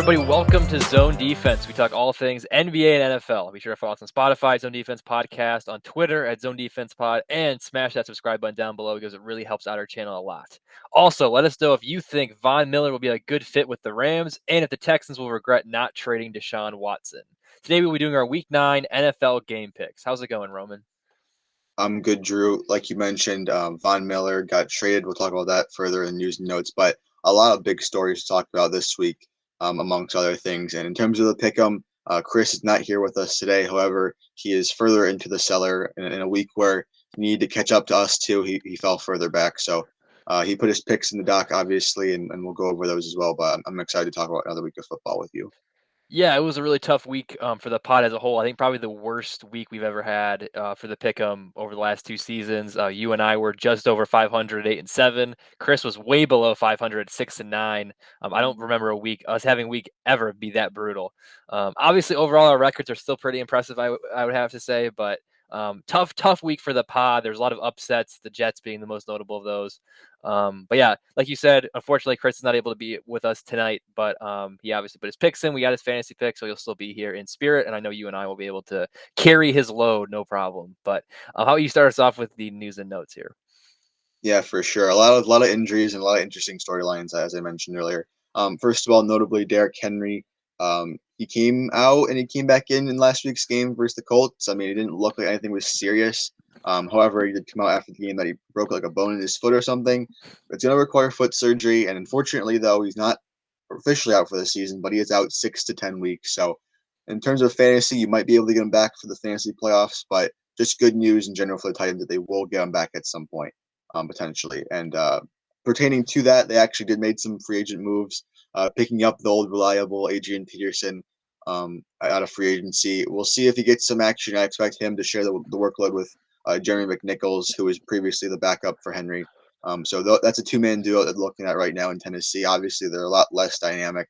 everybody. Welcome to Zone Defense. We talk all things NBA and NFL. Be sure to follow us on Spotify, Zone Defense Podcast, on Twitter at Zone Defense Pod, and smash that subscribe button down below because it really helps out our channel a lot. Also, let us know if you think Von Miller will be a good fit with the Rams and if the Texans will regret not trading Deshaun Watson. Today, we'll be doing our Week 9 NFL game picks. How's it going, Roman? I'm good, Drew. Like you mentioned, Von Miller got traded. We'll talk about that further in news and notes, but a lot of big stories to talk about this week, amongst other things. And in terms of the pick'em, Chris is not here with us today. However, he is further into the cellar in a week where he needed to catch up to us too. He fell further back, so he put his picks in the doc, obviously, and we'll go over those as well. But I'm excited to talk about another week of football with you. Yeah, it was a really tough week for the pod as a whole. I think probably the worst week we've ever had for the pick'em over the last two seasons. You and I were just over 500, 8-7. Chris was way below 500, 6-9. I don't remember us having a week ever be that brutal. Obviously, overall our records are still pretty impressive. I would have to say, but tough week for the pod. There's a lot of upsets. The Jets being the most notable of those. But yeah, like you said, unfortunately, Chris is not able to be with us tonight, but he obviously put his picks in. We got his fantasy picks, so he'll still be here in spirit. And I know you and I will be able to carry his load, no problem. But how about you start us off with the news and notes here? Yeah, for sure. A lot of injuries and a lot of interesting storylines, as I mentioned earlier. First of all, notably Derrick Henry. He came out and he came back in last week's game versus the Colts. I mean, it didn't look like anything was serious. However, he did come out after the game that he broke like a bone in his foot or something. It's going to require foot surgery, and unfortunately, though, he's not officially out for the season, but he is out 6 to 10 weeks. So, in terms of fantasy, you might be able to get him back for the fantasy playoffs, but just good news in general for the Titans that they will get him back at some point, potentially. And pertaining to that, they actually did made some free agent moves, picking up the old reliable Adrian Peterson out of free agency. We'll see if he gets some action. I expect him to share the workload with Jeremy McNichols, who was previously the backup for Henry. So that's a two-man duo that they're looking at right now in Tennessee. Obviously, they're a lot less dynamic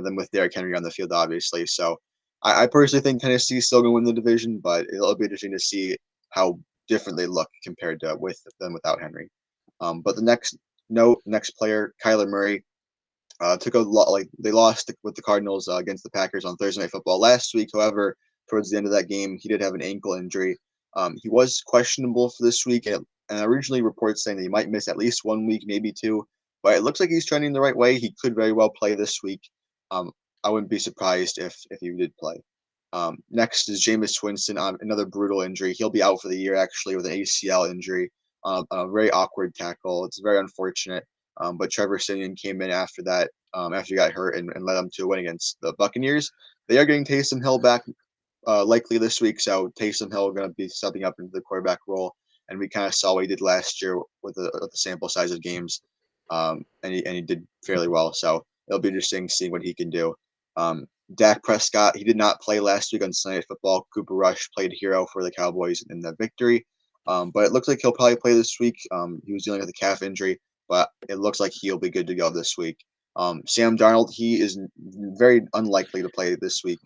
than with Derrick Henry on the field, obviously. So I personally think Tennessee is still going to win the division, but it'll be interesting to see how different they look compared to with them without Henry. But the next player, Kyler Murray, took a lot. Like they lost with the Cardinals against the Packers on Thursday Night Football last week. However, towards the end of that game, he did have an ankle injury. He was questionable for this week, and originally reports saying that he might miss at least 1 week, maybe two. But it looks like he's trending the right way. He could very well play this week. Um, I wouldn't be surprised if he did play. Next is Jameis Winston on another brutal injury. He'll be out for the year actually with an ACL injury, a very awkward tackle. It's very unfortunate. But Trevor Siemian came in after that, after he got hurt, and led them to a win against the Buccaneers. They are getting Taysom Hill back likely this week, so Taysom Hill going to be stepping up into the quarterback role. And we kind of saw what he did last year with the sample size of games, and he did fairly well. So it'll be interesting seeing what he can do. Dak Prescott, he did not play last week on Sunday Night Football. Cooper Rush played hero for the Cowboys in the victory. But it looks like he'll probably play this week. He was dealing with a calf injury, but it looks like he'll be good to go this week. Sam Darnold, he is very unlikely to play this week.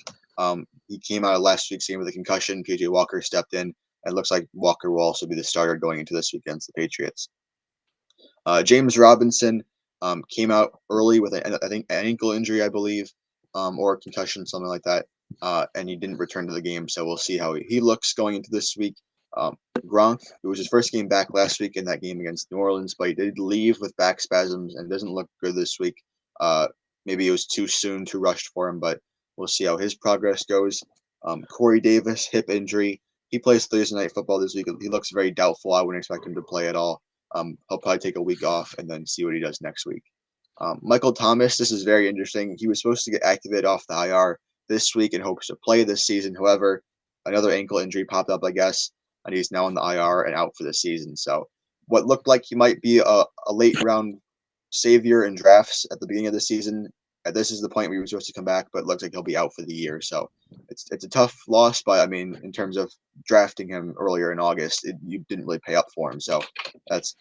He came out of last week's game with a concussion. PJ Walker stepped in, and it looks like Walker will also be the starter going into this week against the Patriots. James Robinson came out early with I think an ankle injury, I believe, or a concussion, something like that, and he didn't return to the game. So we'll see how he looks going into this week. Gronk, it was his first game back last week in that game against New Orleans, but he did leave with back spasms and doesn't look good this week. Maybe it was too soon, too rushed for him, but we'll see how his progress goes. Corey Davis, hip injury. He plays Thursday Night Football this week. He looks very doubtful. I wouldn't expect him to play at all. He'll probably take a week off and then see what he does next week. Michael Thomas, this is very interesting. He was supposed to get activated off the IR this week in hopes to play this season. However, another ankle injury popped up, I guess, and he's now on the IR and out for the season. So what looked like he might be a late round savior in drafts at the beginning of the season, this is the point where he was supposed to come back, but it looks like he'll be out for the year. So it's a tough loss, but I mean, in terms of drafting him earlier in August, you didn't really pay up for him. So that's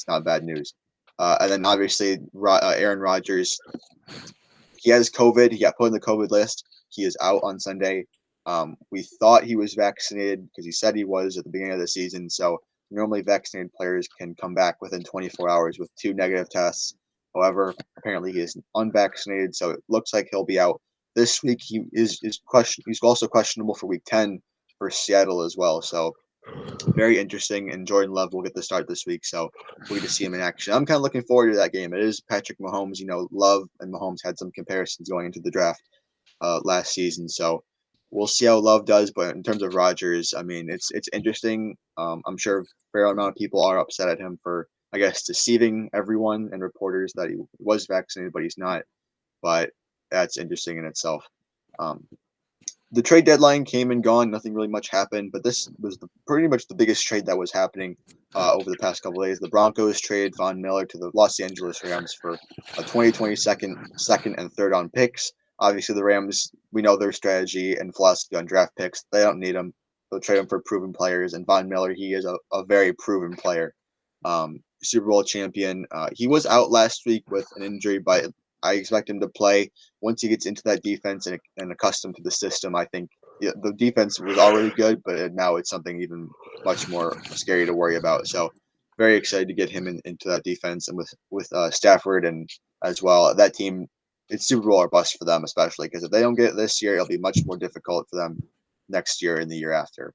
not bad news. And then obviously Aaron Rodgers, he has COVID. He got put on the COVID list. He is out on Sunday. We thought he was vaccinated because he said he was at the beginning of the season. So normally vaccinated players can come back within 24 hours with two negative tests. However, apparently he is unvaccinated, so it looks like he'll be out this week. He's also questionable for Week 10 for Seattle as well. So very interesting. And Jordan Love will get the start this week, so we'll get to see him in action. I'm kind of looking forward to that game. It is Patrick Mahomes. Love and Mahomes had some comparisons going into the draft last season, so we'll see how Love does. But in terms of Rodgers, I mean, it's interesting. I'm sure a fair amount of people are upset at him for, I guess, deceiving everyone and reporters that he was vaccinated, but he's not. But that's interesting in itself. Um, the trade deadline came and gone. Nothing really much happened, but this was pretty much the biggest trade that was happening over the past couple of days. The Broncos traded Von Miller to the Los Angeles Rams for a 2020 second and third on picks. Obviously, the Rams, we know their strategy and philosophy on draft picks. They don't need them. They'll trade them for proven players. And Von Miller, he is a very proven player. Super Bowl champion. He was out last week with an injury, but I expect him to play once he gets into that defense and accustomed to the system. I think the defense was already good, but now it's something even much more scary to worry about. So very excited to get him into that defense and with Stafford and as well that team. It's Super Bowl or bust for them, especially because if they don't get it this year, it'll be much more difficult for them next year and the year after.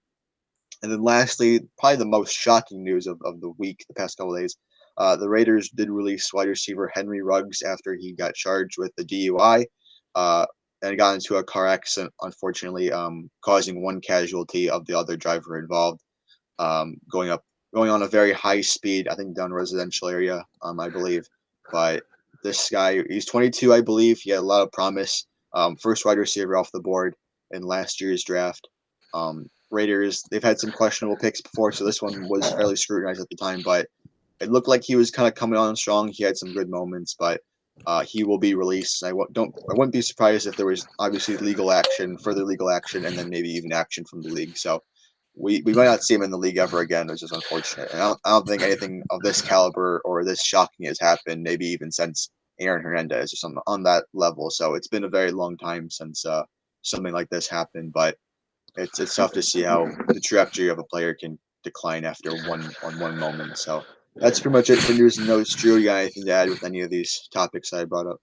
And then lastly, probably the most shocking news of the week, the past couple of days, the Raiders did release wide receiver Henry Ruggs after he got charged with the DUI and got into a car accident, unfortunately, causing one casualty of the other driver involved, going on a very high speed, I think down a residential area, I believe. But this guy, he's 22, I believe. He had a lot of promise. First wide receiver off the board in last year's draft. Raiders, they've had some questionable picks before, so this one was fairly scrutinized at the time, but it looked like he was kind of coming on strong. He had some good moments, but he will be released. I wouldn't be surprised if there was obviously legal action, further legal action, and then maybe even action from the league. So we might not see him in the league ever again, which is unfortunate. And I don't think anything of this caliber or this shocking has happened, maybe even since Aaron Hernandez or something on that level. So it's been a very long time since something like this happened, but it's tough to see how the trajectory of a player can decline after one moment. So that's pretty much it for news and notes. Drew, you got anything to add with any of these topics I brought up?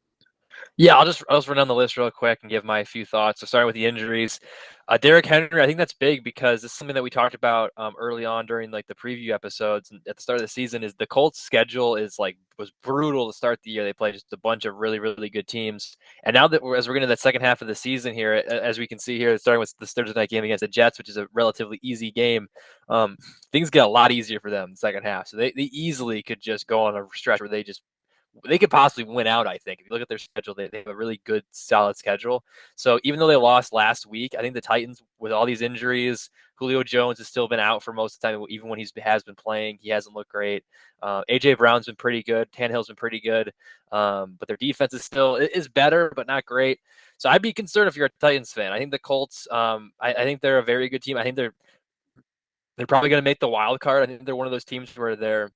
Yeah, I'll just run down the list real quick and give my few thoughts. So starting with the injuries, Derrick Henry, I think that's big because it's something that we talked about early on during like the preview episodes and at the start of the season. Is the Colts' schedule was brutal to start the year. They played just a bunch of really really good teams, and now that as we're getting to that second half of the season here, as we can see here, starting with this Thursday night game against the Jets, which is a relatively easy game, things get a lot easier for them in the second half. So they easily could just go on a stretch where they could possibly win out. I think if you look at their schedule, they have a really good, solid schedule. So even though they lost last week, I think the Titans, with all these injuries, Julio Jones has still been out for most of the time. Even when he has been playing, he hasn't looked great. AJ Brown's been pretty good. Tannehill's been pretty good, but their defense is better, but not great. So I'd be concerned if you're a Titans fan. I think the Colts. I think they're a very good team. I think they're probably going to make the wild card. I think they're one of those teams where they're,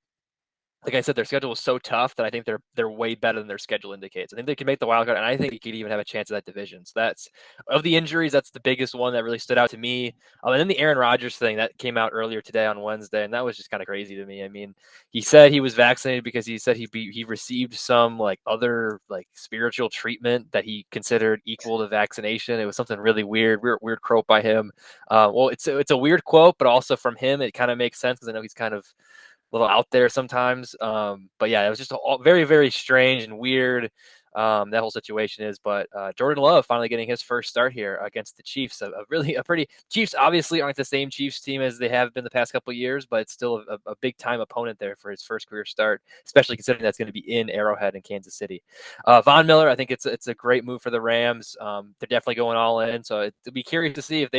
like I said, their schedule was so tough that I think they're way better than their schedule indicates. I think they can make the wild card, and I think they could even have a chance at that division. So that's of the injuries, that's the biggest one that really stood out to me. And then the Aaron Rodgers thing that came out earlier today on Wednesday, and that was just kind of crazy to me. I mean, he said he was vaccinated because he said he received some like other like spiritual treatment that he considered equal to vaccination. It was something really weird quote by him. Well, it's a weird quote, but also from him, it kind of makes sense because I know he's kind of little out there sometimes. But yeah, it was just very, very strange and weird. That whole situation is, but Jordan Love finally getting his first start here against the Chiefs. A pretty Chiefs obviously aren't the same Chiefs team as they have been the past couple of years, but it's still a big time opponent there for his first career start, especially considering that's going to be in Arrowhead in Kansas City. Von Miller, I think it's a great move for the Rams. They're definitely going all in, so it'd be curious to see if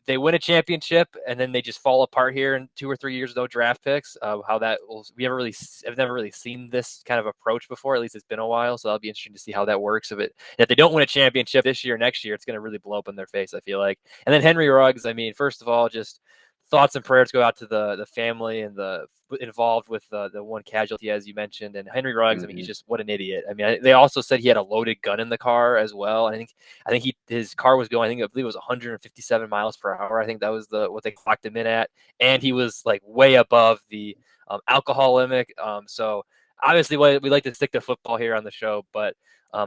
they win a championship and then they just fall apart here in 2 or 3 years with no draft picks, how that will, I've never really seen this kind of approach before. At least it's been a while. So that'll be interesting to see how that works. If they don't win a championship this year, next year, it's going to really blow up in their face, I feel like. And then Henry Ruggs, I mean, first of all, just thoughts and prayers go out to the family and the involved with the one casualty, as you mentioned. And Henry Ruggs, I mean, he's Mm-hmm. just what an idiot. I mean, they also said he had a loaded gun in the car as well. I think his car was going. I believe it was 157 miles per hour. I think that was what they clocked him in at, and he was like way above the alcohol limit. So obviously we like to stick to football here on the show, but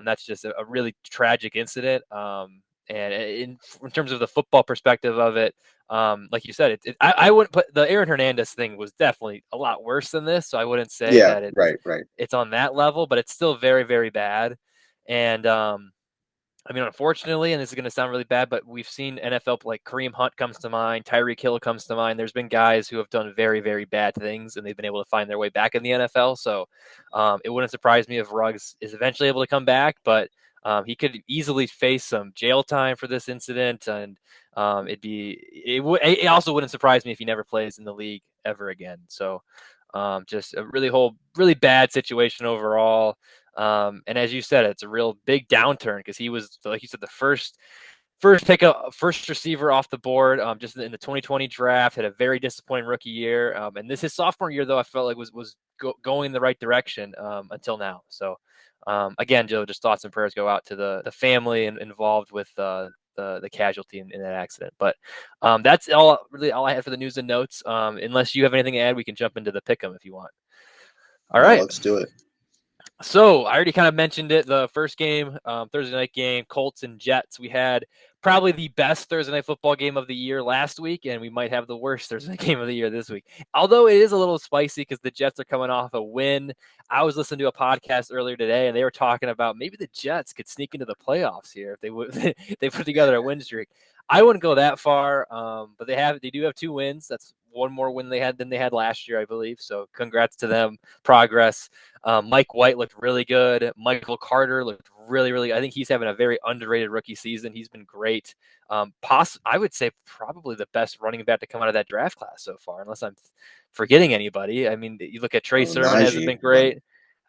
that's just a really tragic incident. And in terms of the football perspective of it, like you said, I wouldn't put the Aaron Hernandez thing was definitely a lot worse than this, so I wouldn't say Yeah, that right, right. it's on that level, but it's still very, very bad. And I mean, unfortunately, and this is going to sound really bad, but we've seen NFL like Kareem Hunt comes to mind, Tyreek Hill comes to mind. There's been guys who have done very, very bad things, and they've been able to find their way back in the NFL. So it wouldn't surprise me if Ruggs is eventually able to come back, but he could easily face some jail time for this incident, and it also wouldn't surprise me if he never plays in the league ever again. So just a really bad situation overall. And as you said, it's a real big downturn because he was, like you said, the first pickup, first receiver off the board, just in the 2020 draft. Had a very disappointing rookie year, and this his sophomore year though I felt like was going in the right direction until now. So again, Joe, just thoughts and prayers go out to the family and involved with the casualty in that accident. But that's all I had for the news and notes. Unless you have anything to add, we can jump into the pick'em if you want. All No, right. let's do it. So I already kind of mentioned it. The first game, Thursday night game, Colts and Jets. We had probably the best Thursday night football game of the year last week, and we might have the worst Thursday night game of the year this week. Although it is a little spicy because the Jets are coming off a win. I was listening to a podcast earlier today, and they were talking about maybe the Jets could sneak into the playoffs here if they would they put together a win streak. I wouldn't go that far, but they do have 2 wins. That's one more win than they had last year, I believe. So congrats to them. Progress. Mike White looked really good. Michael Carter looked really, really. I think he's having a very underrated rookie season. He's been great. I would say probably the best running back to come out of that draft class so far, unless I'm forgetting anybody. I mean, you look at Trey Sermon hasn't Najee, been but great.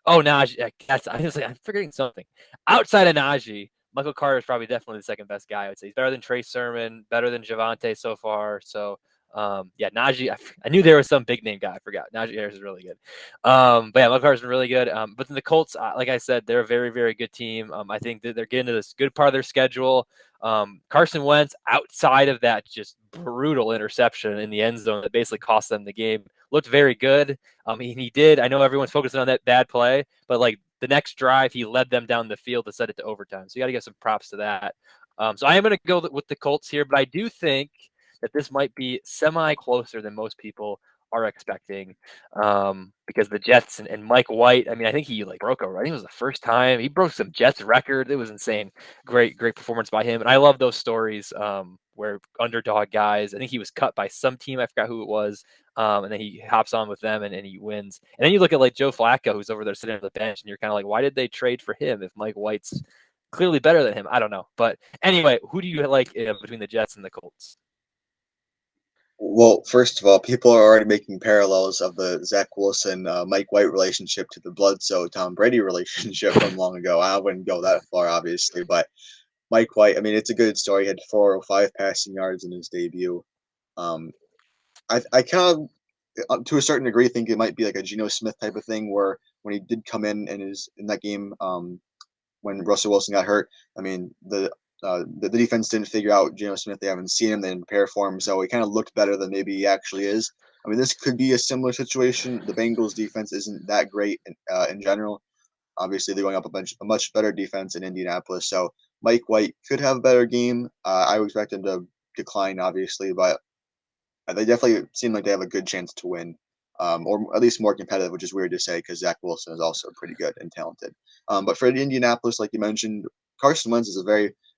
Oh, Najee. I'm forgetting something. Outside of Najee, Michael Carter is probably definitely the second best guy. I would say he's better than Trey Sermon, better than Javante so far. So, yeah, Najee. I knew there was some big name guy. I forgot. Najee Harris is really good. But yeah, Michael Carter's been really good. But then the Colts, like I said, they're a very, very good team. I think that they're getting to this good part of their schedule. Carson Wentz, outside of that just brutal interception in the end zone that basically cost them the game, looked very good. He did. I know everyone's focusing on that bad play, but like the next drive, he led them down the field to set it to overtime. So you got to give some props to that. So I am going to go with the Colts here, but I do think that this might be semi closer than most people are expecting, because the Jets and Mike White. I mean, I think he like broke a. I think it was the first time he broke some Jets record. It was insane. Great performance by him, and I love those stories where underdog guys. I think he was cut by some team. I forgot who it was. And then he hops on with them and he wins. And then you look at like Joe Flacco, who's over there sitting on the bench, and you're kind of like, why did they trade for him if Mike White's clearly better than him? I don't know. But anyway, who do you like between the Jets and the Colts? well, first of all, people are already making parallels of the Zach Wilson, Mike White relationship to the Bledsoe Tom Brady relationship from long ago. I wouldn't go that far, obviously, but Mike White, I mean, it's a good story. He had 405 passing yards in his debut. Um, I kind of, to a certain degree, think it might be like a Geno Smith type of thing where when he did come in his in that game, when Russell Wilson got hurt, I mean, the defense didn't figure out Geno Smith. They haven't seen him. They didn't prepare for him. So he kind of looked better than maybe he actually is. I mean, this could be a similar situation. The Bengals defense isn't that great in general. Obviously, they're going up a much better defense in Indianapolis. So Mike White could have a better game. I would expect him to decline, obviously, but they definitely seem like they have a good chance to win, or at least more competitive, which is weird to say because Zach Wilson is also pretty good and talented. But for Indianapolis, like you mentioned, Carson Wentz is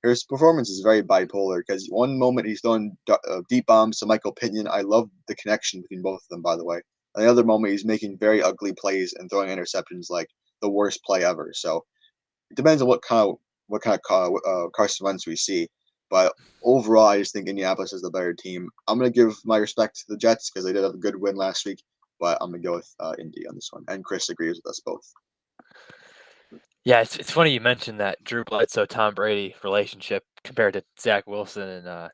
his performance is very bipolar because one moment he's throwing deep bombs to Michael Pittman. I love the connection between both of them, by the way. And the other moment he's making very ugly plays and throwing interceptions like the worst play ever. So it depends on what kind of Carson Wentz we see. But overall, I just think Indianapolis is the better team. I'm gonna give my respect to the Jets because they did have a good win last week, but I'm gonna go with Indy on this one. And Chris agrees with us both. Yeah, it's funny you mentioned that Drew Bledsoe Tom Brady relationship compared to Zach Wilson and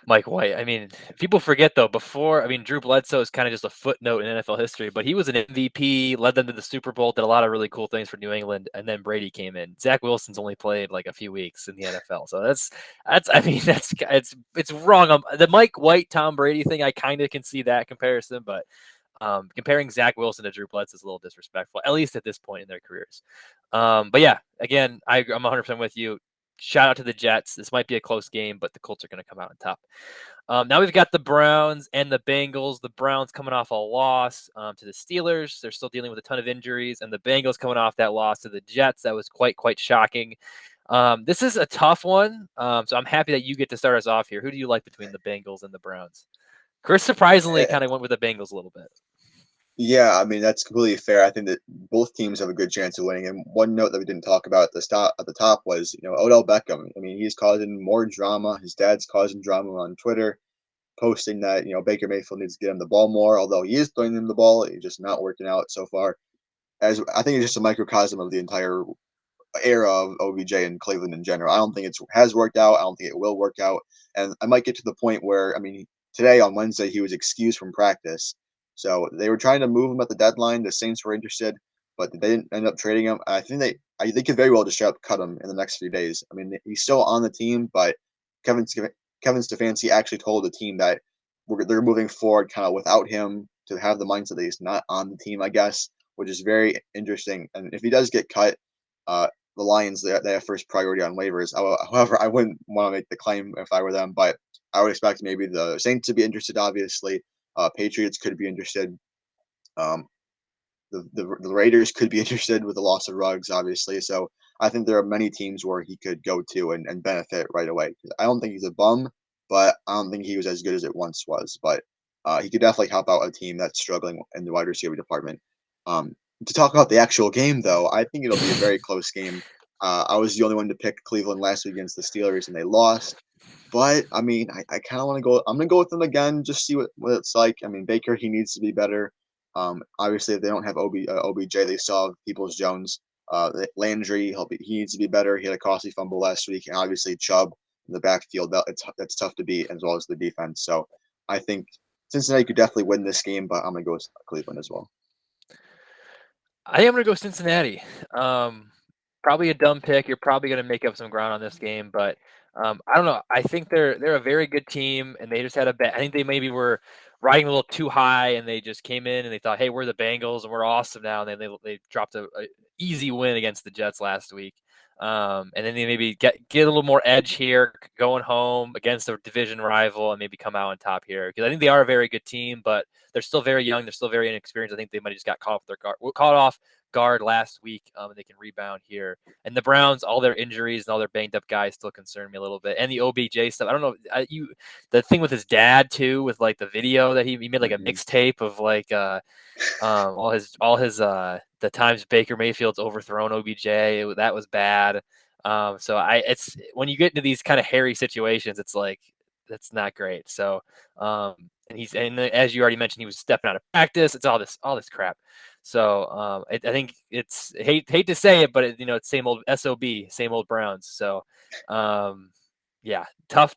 Mike White. I mean, people forget though. Before, I mean, Drew Bledsoe is kind of just a footnote in NFL history, but he was an MVP, led them to the Super Bowl, did a lot of really cool things for New England, and then Brady came in. Zach Wilson's only played like a few weeks in the NFL, so that's. I mean, it's wrong. The Mike White Tom Brady thing, I kind of can see that comparison, but Comparing Zach Wilson to Drew Bledsoe is a little disrespectful, at least at this point in their careers. But yeah, again, I'm 100% with you. Shout out to the Jets. This might be a close game, but the Colts are going to come out on top. Now we've got the Browns and the Bengals. The Browns coming off a loss to the Steelers. They're still dealing with a ton of injuries, and the Bengals coming off that loss to the Jets. That was quite shocking. This is a tough one, so I'm happy that you get to start us off here. Who do you like between the Bengals and the Browns? Chris surprisingly kind of went with the Bengals a little bit. Yeah, I mean that's completely fair. I think that both teams have a good chance of winning. And one note that we didn't talk about at the top was Odell Beckham. I mean he's causing more drama. His dad's causing drama on Twitter, posting that Baker Mayfield needs to get him the ball more. Although he is throwing him the ball, it's just not working out so far. As I think it's just a microcosm of the entire era of OBJ in Cleveland in general. I don't think it has worked out. I don't think it will work out. And I might get to the point where, I mean, today on Wednesday, he was excused from practice. So they were trying to move him at the deadline. The Saints were interested, but they didn't end up trading him. They could very well just straight up cut him in the next few days. I mean, he's still on the team, but Kevin Kevin Stefanski actually told the team that they're moving forward kind of without him to have the mindset that he's not on the team, I guess, which is very interesting. And if he does get cut, uh, the Lions they have first priority on waivers. However, I wouldn't want to make the claim if I were them, but I would expect maybe the Saints to be interested. Obviously, Patriots could be interested. Um, the Raiders could be interested with the loss of Ruggs, obviously. So I think there are many teams where he could go to and benefit right away. I don't think he's a bum, but I don't think he was as good as it once was. But he could definitely help out a team that's struggling in the wide receiver department. Um, to talk about the actual game, though, I think it'll be a very close game. I was the only one to pick Cleveland last week against the Steelers, and they lost. But I mean, I kind of want to go. I'm gonna go with them again, just see what it's like. I mean, Baker he needs to be better. Obviously, if they don't have OBJ, they still have Peoples Jones. Landry, he needs to be better. He had a costly fumble last week, and obviously Chubb in the backfield. That's tough to beat, as well as the defense. So I think Cincinnati could definitely win this game, but I'm gonna go with Cleveland as well. I am going to go Cincinnati. Probably a dumb pick. You're probably going to make up some ground on this game, but I don't know. I think they're a very good team, and they just had a bet. I think they maybe were riding a little too high, and they just came in and they thought, "Hey, we're the Bengals and we're awesome now." And then they dropped a easy win against the Jets last week. And then they maybe get a little more edge here, going home against a division rival, and maybe come out on top here because I think they are a very good team, but they're still very young. They're still very inexperienced. I think they might have just got caught off guard last week, and they can rebound here. And the Browns, all their injuries and all their banged up guys still concern me a little bit. And the OBJ stuff, I don't know. The thing with his dad too, with like the video that he made like a Mm-hmm. mixtape of like all his the times Baker Mayfield's overthrown OBJ. That was bad. So it's when you get into these kind of hairy situations, it's like that's not great. So and as you already mentioned, he was stepping out of practice. It's all this crap. So I think it's hate to say it, but it's same old SOB, same old Browns. So um, yeah, tough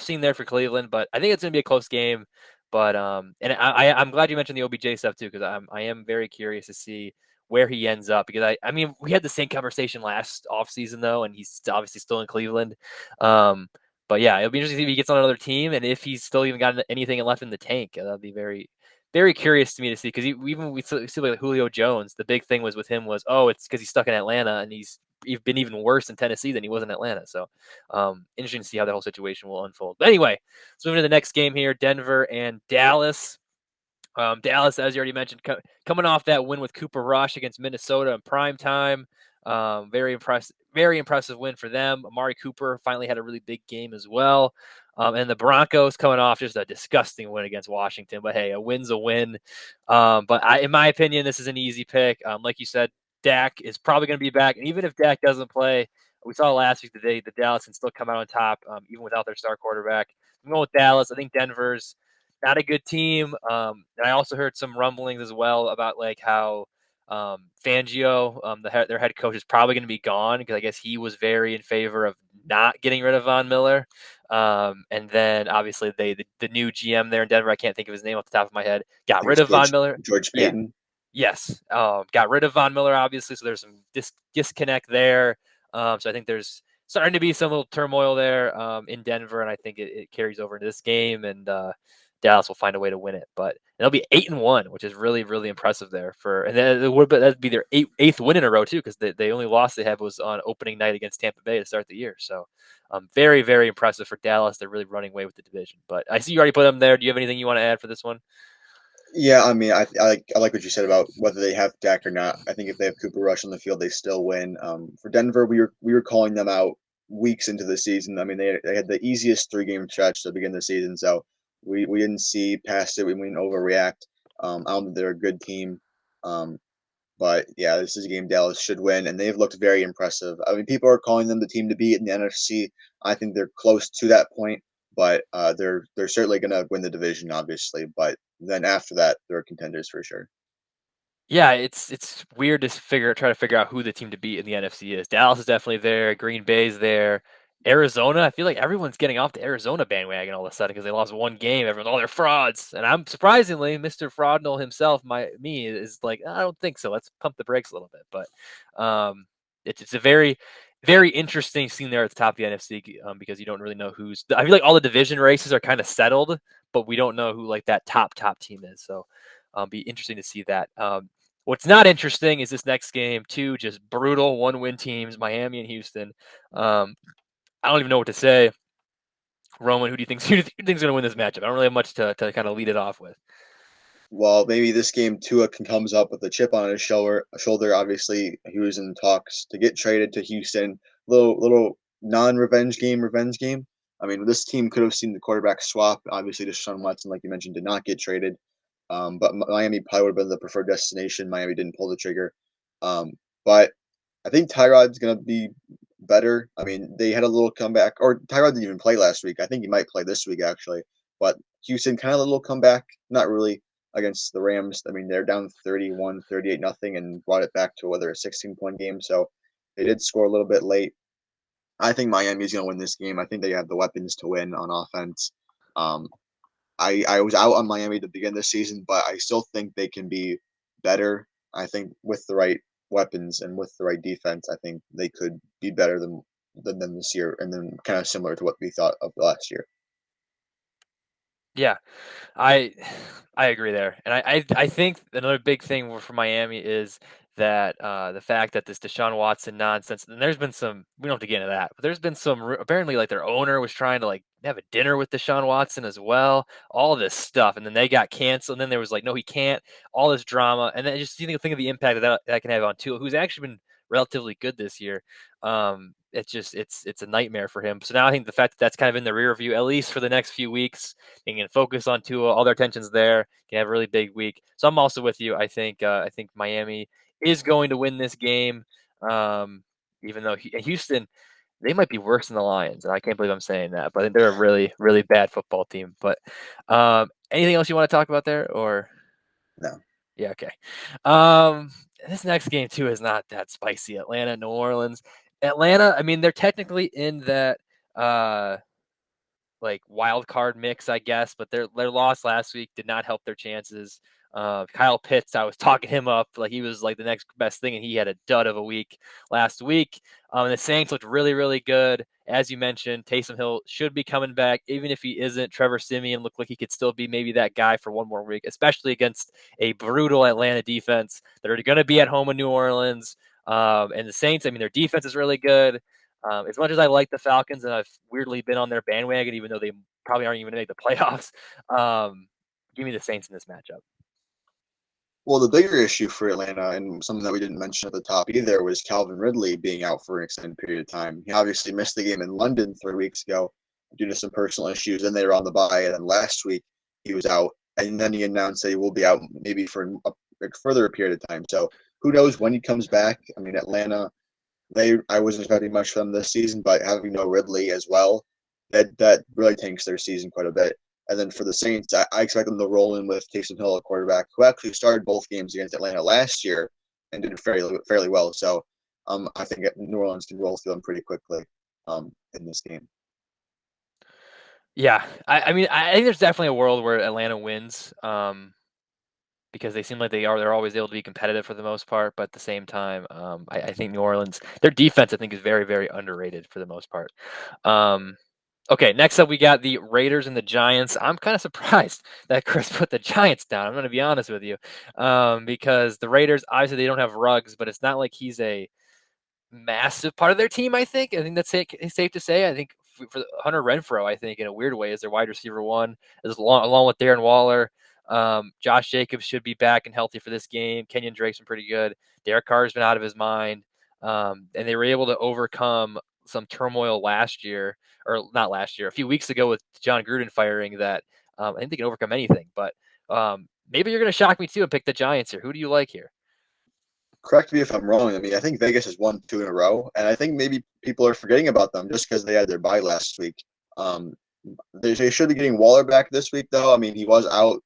scene there for Cleveland, but I think it's gonna be a close game. But and I'm glad you mentioned the OBJ stuff too, because I am very curious to see where he ends up because I mean we had the same conversation last offseason though, and he's obviously still in Cleveland. Um, but yeah, it'll be interesting to see if he gets on another team and if he's still even got anything left in the tank. That'll be very curious to me to see because we see like Julio Jones. The big thing was with him was it's because he's stuck in Atlanta and he's been even worse in Tennessee than he was in Atlanta. So interesting to see how the whole situation will unfold. But anyway, let's move into the next game here: Denver and Dallas. Dallas, as you already mentioned, coming off that win with Cooper Rush against Minnesota in prime time. Very impressive win for them. Amari Cooper finally had a really big game as well. And the Broncos coming off just a disgusting win against Washington. But hey, a win's a win. In my opinion, this is an easy pick. Like you said, Dak is probably going to be back. And even if Dak doesn't play, we saw last week the Dallas can still come out on top, even without their star quarterback. I'm going with Dallas. I think Denver's not a good team. And I also heard some rumblings as well about like how Fangio, their head coach, is probably going to be gone because I guess he was very in favor of not getting rid of Von Miller. And then obviously the new GM there in Denver, I can't think of his name off the top of my head, I got think rid it's of Von Miller. George Yeah, Payton. yes, got rid of Von Miller obviously, so there's some disconnect there. So I think there's starting to be some little turmoil there in Denver, and I think it carries over into this game. And Dallas will find a way to win it. But they'll be 8-1, which is really really impressive there for. And then it would that'd be their eighth win in a row too, because the only loss they had was on opening night against Tampa Bay to start the year. So very very impressive for Dallas. They're really running away with the division. But I see you already put them there. Do you have anything you want to add for this one? Yeah, I mean, I like what you said about whether they have Dak or not. I think if they have Cooper Rush on the field, they still win. For Denver, we were calling them out weeks into the season. I mean, they had the easiest 3 game stretch to begin the season, so we didn't see past it. We didn't overreact. I don't think they're a good team. Um, but yeah, this is a game Dallas should win, and they've looked very impressive. I mean, people are calling them the team to beat in the NFC. I think they're close to that point, but they're certainly going to win the division, obviously. But then after that, they're contenders for sure. Yeah, it's weird to try to figure out who the team to beat in the NFC is. Dallas is definitely there. Green Bay's there. Arizona, I feel like everyone's getting off the Arizona bandwagon all of a sudden because they lost one game. Everyone's, oh, they're frauds, and I'm surprisingly, Mr. Fraudnell himself, me is like, I don't think so. Let's pump the brakes a little bit. But it's a very very interesting scene there at the top of the NFC because you don't really know who's. I feel like all the division races are kind of settled, but we don't know who like that top team is. So be interesting to see that. What's not interesting is this next game. Two just brutal one-win teams, Miami and Houston. Um, I don't even know what to say. Roman, who do you think who do you think's going to win this matchup? I don't really have much to kind of lead it off with. Well, maybe this game Tua comes up with a chip on his shoulder. Obviously, he was in talks to get traded to Houston. Little non-revenge game, revenge game. I mean, this team could have seen the quarterback swap. Obviously, Deshaun Watson, like you mentioned, did not get traded. But Miami probably would have been the preferred destination. Miami didn't pull the trigger. But I think Tyrod's going to be better. I mean, they had a little comeback, or Tyrod didn't even play last week. I think he might play this week, actually. But Houston kind of a little comeback. Not really against the Rams. I mean, they're down 31, 38 nothing and brought it back to whether a 16-point game. So they did score a little bit late. I think Miami's going to win this game. I think they have the weapons to win on offense. Um, I was out on Miami to begin this season, but I still think they can be better. I think with the right weapons and with the right defense, I think they could be better than this year, and then kind of similar to what we thought of last year. Yeah, I I agree there, and I think another big thing for Miami is that the fact that this Deshaun Watson nonsense, and there's been some, we don't have to get into that, but there's been some apparently like their owner was trying to like have a dinner with Deshaun Watson as well, all this stuff, and then they got canceled, and then there was like no he can't, all this drama, and then just you think of the impact that can have on Tua, who's actually been relatively good this year. It's just it's a nightmare for him. So now I think the fact that that's kind of in the rear view, at least for the next few weeks, they can focus on Tua. All their attention's there. Can have a really big week. So I'm also with you. I think Miami is going to win this game. Um, even though Houston, they might be worse than the Lions, and I can't believe I'm saying that. But they're a really really bad football team. But anything else you want to talk about there, or No. yeah, okay. Um, this next game too is not that spicy. Atlanta, New Orleans. Atlanta, I mean, they're technically in that uh like wild card mix, I guess. But their loss last week did not help their chances. Kyle Pitts, I was talking him up like he was like the next best thing, and he had a dud of a week last week. And the Saints looked really, really good. As you mentioned, Taysom Hill should be coming back. Even if he isn't, Trevor Siemian looked like he could still be maybe that guy for one more week, especially against a brutal Atlanta defense that are going to be at home in New Orleans. And the Saints, I mean, their defense is really good. As much as I like the Falcons and I've weirdly been on their bandwagon, even though they probably aren't even going to make the playoffs, give me the Saints in this matchup. Well, the bigger issue for Atlanta, and something that we didn't mention at the top either, was Calvin Ridley being out for an extended period of time. He obviously missed the game in London 3 weeks ago due to some personal issues. Then they were on the bye, and then last week he was out, and then he announced that he will be out maybe for a further period of time. So who knows when he comes back? I mean, Atlanta, I wasn't expecting much from them this season, but having no Ridley as well, that really tanks their season quite a bit. And then for the Saints, I expect them to roll in with Taysom Hill, a quarterback who actually started both games against Atlanta last year and did fairly well. So I think New Orleans can roll through them pretty quickly in this game. Yeah, I mean, I think there's definitely a world where Atlanta wins because they seem like they're always able to be competitive for the most part. But at the same time, I think New Orleans, their defense, I think, is very, very underrated for the most part. Um, Okay, next up we got the Raiders and the Giants. I'm kind of surprised that Chris put the Giants down. I'm going to be honest with you, because the Raiders obviously they don't have Ruggs, but it's not like he's a massive part of their team. I think that's safe to say. I think for Hunter Renfro, I think in a weird way is their wide receiver one, along with Darren Waller. Josh Jacobs should be back and healthy for this game. Kenyon Drake's been pretty good. Derek Carr's been out of his mind, and they were able to overcome some turmoil last year, or not last year, a few weeks ago with John Gruden firing. That I think they can overcome anything. But maybe you're going to shock me too and pick the Giants here. Who do you like here? Correct me if I'm wrong. I mean, I think Vegas has won two in a row, and I think maybe people are forgetting about them just because they had their bye last week. Um, they should be getting Waller back this week, though. I mean, he was out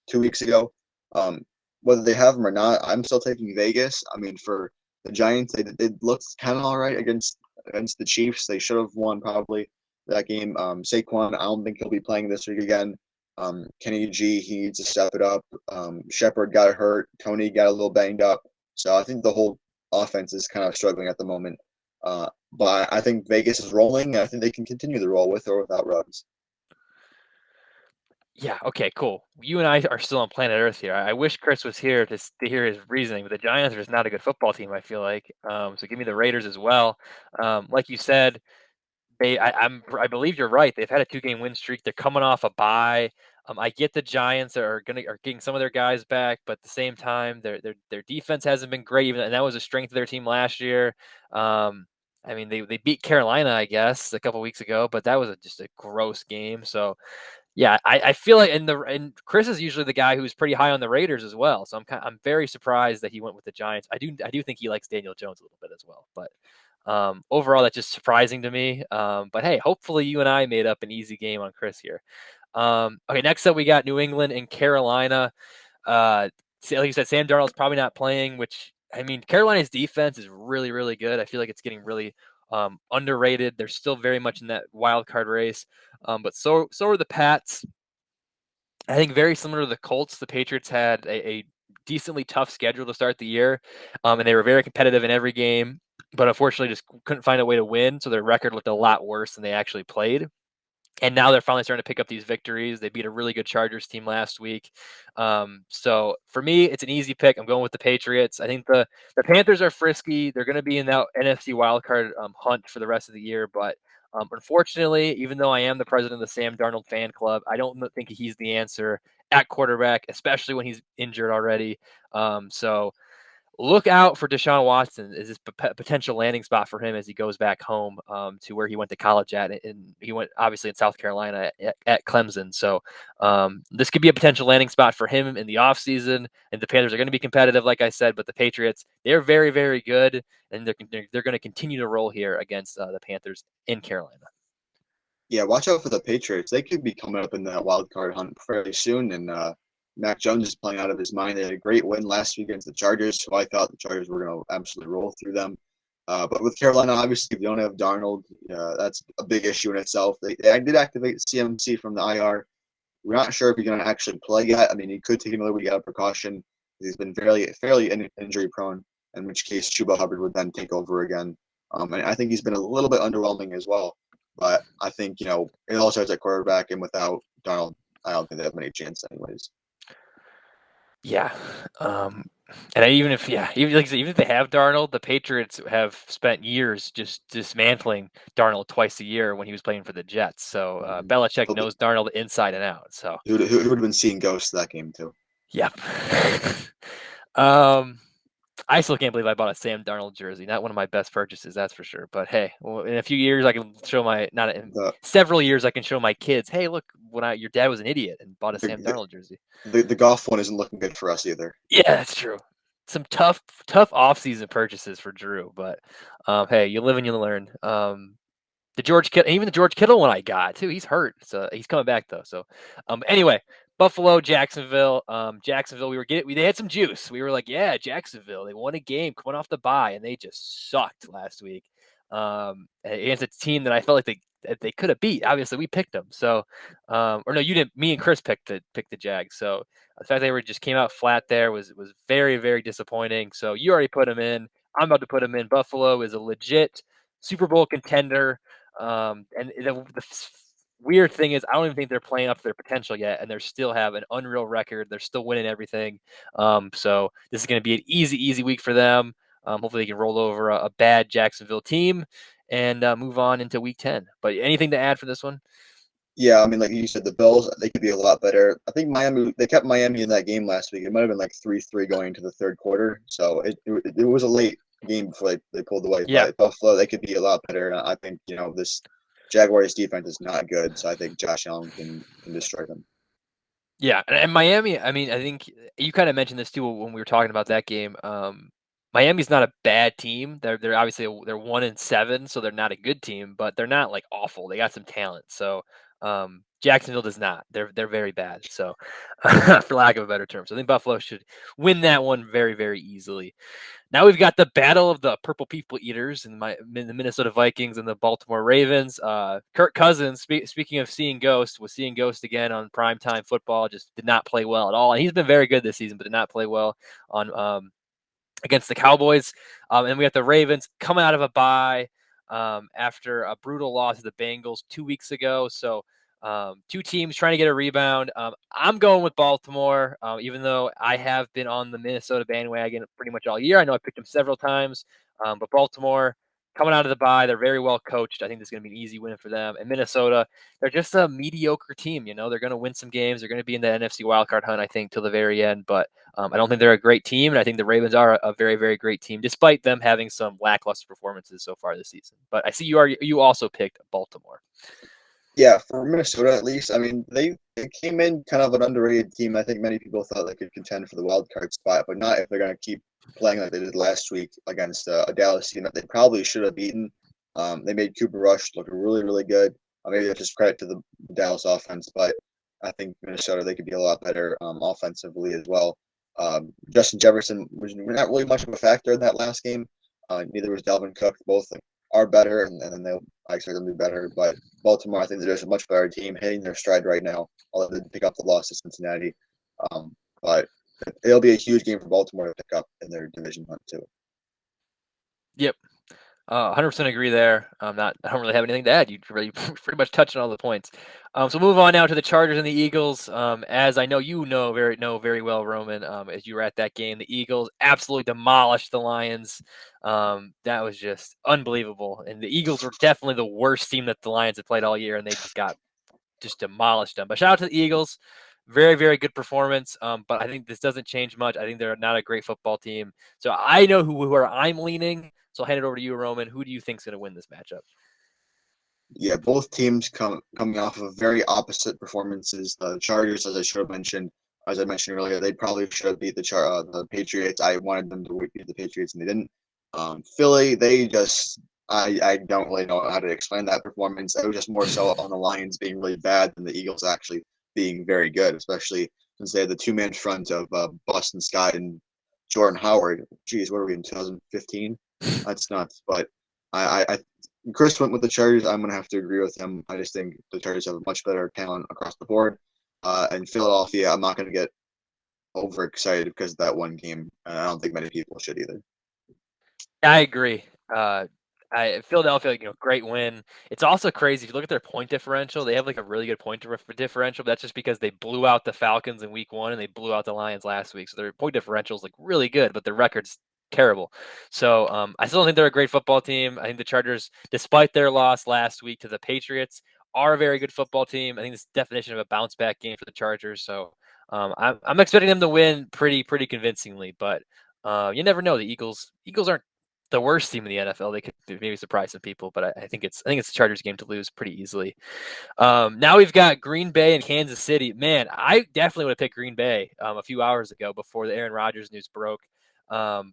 2 weeks ago. Um, whether they have him or not, I'm still taking Vegas. I mean, for the Giants, they looked kind of all right against the Chiefs. They should have won probably that game. Saquon, I don't think he'll be playing this week again. Kenny G, he needs to step it up. Shepard got hurt. Tony got a little banged up. So I think the whole offense is kind of struggling at the moment. But I think Vegas is rolling, and I think they can continue the roll with or without Ruggs. Yeah. Okay. Cool. You and I are still on planet Earth here. I wish Chris was here to hear his reasoning, but the Giants are just not a good football team. I feel like. So give me the Raiders as well. Like you said, I believe you're right. They've had a 2 game win streak. They're coming off a bye. I get the Giants are getting some of their guys back, but at the same time, their defense hasn't been great. Even and that was a strength of their team last year. Um, I mean, they beat Carolina, I guess, a couple weeks ago, but that was just a gross game. So yeah, I feel like and Chris is usually the guy who's pretty high on the Raiders as well. So I'm very surprised that he went with the Giants. I do think he likes Daniel Jones a little bit as well, but overall that's just surprising to me. But hey, hopefully you and I made up an easy game on Chris here. Okay, next up we got New England and Carolina. Like you said, Sam Darnold's probably not playing, which I mean, Carolina's defense is really, really good. I feel like it's getting really underrated. They're still very much in that wild card race, but so are the Pats. I think very similar to the Colts, the Patriots had a decently tough schedule to start the year, and they were very competitive in every game, but unfortunately just couldn't find a way to win. So their record looked a lot worse than they actually played. And now they're finally starting to pick up these victories. They beat a really good Chargers team last week. So for me, it's an easy pick. I'm going with the Patriots. I think the Panthers are frisky. They're going to be in that NFC wildcard hunt for the rest of the year. But unfortunately, even though I am the president of the Sam Darnold fan club, I don't think he's the answer at quarterback, especially when he's injured already. So look out for Deshaun Watson as this potential landing spot for him as he goes back home to where he went to college at. And he went obviously in South Carolina at Clemson. So this could be a potential landing spot for him in the offseason. And the Panthers are going to be competitive, like I said, but the Patriots, they're very, very good. And they're going to continue to roll here against the Panthers in Carolina. Yeah, watch out for the Patriots. They could be coming up in that wild card hunt fairly soon. And Mac Jones is playing out of his mind. They had a great win last week against the Chargers, so I thought the Chargers were going to absolutely roll through them. But with Carolina, obviously, if you don't have Darnold, that's a big issue in itself. They did activate CMC from the IR. We're not sure if he's going to actually play yet. I mean, he could take another week out of precaution. He's been fairly injury prone, in which case Chuba Hubbard would then take over again. And I think he's been a little bit underwhelming as well. But I think, it all starts at quarterback, and without Donald, I don't think they have many chance anyways. Yeah. Um, and even like I said, even if they have Darnold, the Patriots have spent years just dismantling Darnold twice a year when he was playing for the Jets. So Mm-hmm. Belichick knows Darnold inside and out. So Who would have been seeing ghosts that game too? yep. um, I still can't believe I bought a Sam Darnold jersey. Not one of my best purchases, that's for sure. But hey, well, in a few years, I can show my not in The several years, I can show my kids, hey, look, your dad was an idiot and bought a the, Sam Darnold jersey. the golf one isn't looking good for us either. Yeah, that's true. Some tough off-season purchases for Drew, but hey, you live and you learn. Even the George Kittle one I got too. He's hurt, so he's coming back though. So, anyway, Buffalo, Jacksonville. Jacksonville, they had some juice. We were like, yeah, Jacksonville. They won a game coming off the bye, and they just sucked last week. Against a team that I felt like they could have beat. Obviously, we picked them. So, or no, you didn't. Me and Chris picked the Jags. So the fact they just came out flat there was very, very disappointing. So you already put them in. I'm about to put them in. Buffalo is a legit Super Bowl contender. And weird thing is I don't even think they're playing up to their potential yet, and they still have an unreal record. They're still winning everything. So this is going to be an easy week for them. Hopefully they can roll over a bad Jacksonville team and move on into week 10. But anything to add for this one? Yeah, I mean, like you said, the Bills, they could be a lot better. I think Miami, they kept Miami in that game last week. It might have been like 3-3 going into the third quarter. So it was a late game before they pulled away. Yeah. But Buffalo, they could be a lot better. And I think, this Jaguars defense is not good. So I think Josh Allen can destroy them. Yeah, and Miami, I mean, I think you kind of mentioned this too when we were talking about that game. Miami's not a bad team. They're obviously they're 1-7, so they're not a good team, but they're not like awful. They got some talent. So Jacksonville does not. They're very bad. So for lack of a better term, so I think Buffalo should win that one very easily. Now we've got the battle of the purple people eaters and the Minnesota Vikings and the Baltimore Ravens. Kirk Cousins, speaking of seeing ghosts, was seeing ghost again on primetime football. Just did not play well at all, and he's been very good this season, but did not play well on against the Cowboys. And we got the Ravens coming out of a bye after a brutal loss to the Bengals 2 weeks ago. So two teams trying to get a rebound. I'm going with Baltimore, even though I have been on the Minnesota bandwagon pretty much all year. I know I picked them several times, but Baltimore coming out of the bye, they're very well coached. I think this is going to be an easy win for them. And Minnesota, they're just a mediocre team. You know, they're going to win some games. They're going to be in the NFC wildcard hunt, I think, till the very end. But I don't think they're a great team, and I think the Ravens are a very great team, despite them having some lackluster performances so far this season. But I see you also picked Baltimore. Yeah, for Minnesota at least, I mean, they came in kind of an underrated team. I think many people thought they could contend for the wild card spot, but not if they're going to keep playing like they did last week against a Dallas team that they probably should have beaten. They made Cooper Rush look really good. Maybe that's just credit to the Dallas offense, but I think Minnesota they could be a lot better offensively as well. Justin Jefferson was not really much of a factor in that last game. Neither was Dalvin Cook. Both are better, and they'll I expect them to do better. But Baltimore, I think they're just a much better team hitting their stride right now, although they did pick up the loss to Cincinnati. But it'll be a huge game for Baltimore to pick up in their division hunt too. Yep. 100% agree there. I don't really have anything to add. You really pretty much touched on all the points. So move on now to the Chargers and the Eagles. As I know you know very well, Roman. As you were at that game, the Eagles absolutely demolished the Lions. That was just unbelievable. And the Eagles were definitely the worst team that the Lions had played all year, and they just demolished them. But shout out to the Eagles. Very good performance. But I think this doesn't change much. I think they're not a great football team. So I know where I'm leaning. So I'll hand it over to you, Roman. Who do you think is going to win this matchup? Yeah, both teams coming off of very opposite performances. The Chargers, as I mentioned earlier, they probably should have beat the Patriots. I wanted them to beat the Patriots, and they didn't. Philly, they just I don't really know how to explain that performance. It was just more so on the Lions being really bad than the Eagles actually being very good, especially since they had the two-man front of Boston Scott and Jordan Howard. Geez, what are we in 2015? That's nuts. But I Chris went with the Chargers. I'm going to have to agree with him. I just think the Chargers have much better talent across the board. And Philadelphia, I'm not going to get overexcited because of that one game. And I don't think many people should either. I agree. Philadelphia, great win. It's also crazy if you look at their point differential. They have like a really good point differential. But that's just because they blew out the Falcons in week 1 and they blew out the Lions last week. So their point differential is like really good, but their record's terrible. So I still don't think they're a great football team. I think the Chargers, despite their loss last week to the Patriots, are a very good football team. I think this definition of a bounce back game for the Chargers. So I'm expecting them to win pretty convincingly, but you never know. The Eagles aren't the worst team in the NFL. They could maybe surprise some people, but I think it's the Chargers game to lose pretty easily. Now we've got Green Bay and Kansas City. Man, I definitely would have picked Green Bay a few hours ago before the Aaron Rodgers news broke.